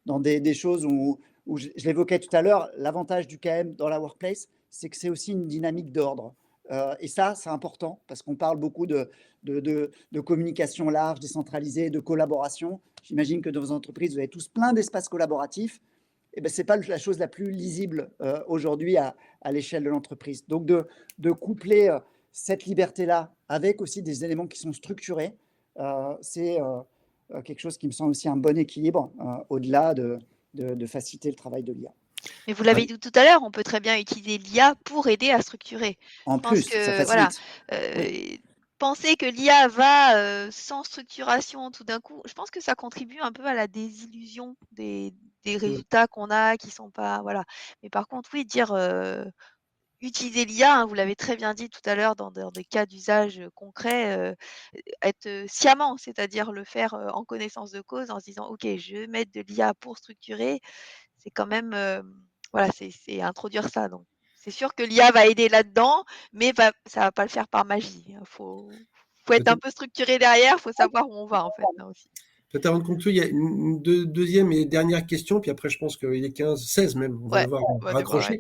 dans des choses où je l'évoquais tout à l'heure, l'avantage du KM dans la workplace, c'est que c'est aussi une dynamique d'ordre. Et ça, c'est important parce qu'on parle beaucoup de communication large, décentralisée, de collaboration. J'imagine que dans vos entreprises, vous avez tous plein d'espaces collaboratifs. Et ce n'est pas la chose la plus lisible aujourd'hui à l'échelle de l'entreprise. Donc, de coupler cette liberté-là avec aussi des éléments qui sont structurés, c'est quelque chose qui me semble aussi un bon équilibre au-delà de faciliter le travail de l'IA. Mais vous l'avez dit tout à l'heure, on peut très bien utiliser l'IA pour aider à structurer. En plus, ça facilite. Voilà, Oui. penser que l'IA va sans structuration tout d'un coup, je pense que ça contribue un peu à la désillusion des résultats qu'on a qui sont pas voilà. Mais par contre, oui, dire utiliser l'IA, vous l'avez très bien dit tout à l'heure dans des cas d'usage concrets, être sciemment, c'est-à-dire le faire en connaissance de cause, en se disant ok, je vais mettre de l'IA pour structurer. C'est quand même, voilà, c'est introduire ça. Donc, c'est sûr que l'IA va aider là-dedans, mais ça va pas le faire par magie. Faut être un peu structuré derrière, faut savoir où on va en fait là aussi. Peut-être avant de conclure, il y a une deuxième et dernière question, puis après je pense qu'il est 15, 16 même, on va devoir raccrocher.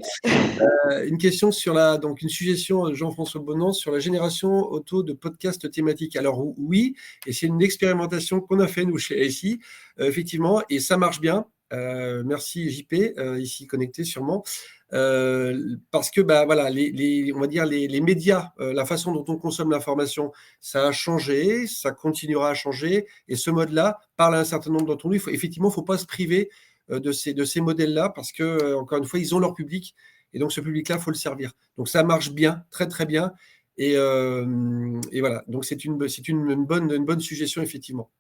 Une question sur donc une suggestion de Jean-François Bonan sur la génération auto de podcasts thématiques. Alors oui, et c'est une expérimentation qu'on a fait nous chez ASI, effectivement, et ça marche bien. Merci JP, ici connecté sûrement. Parce que voilà, on va dire les médias, la façon dont on consomme l'information, ça a changé, ça continuera à changer, et ce mode-là parle à un certain nombre d'entre nous. Effectivement, il ne faut pas se priver de ces modèles-là, parce que encore une fois, ils ont leur public, et donc ce public-là, il faut le servir. Donc ça marche bien, très très bien, et voilà. Donc c'est une bonne suggestion effectivement.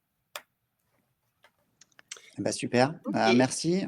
Super, merci.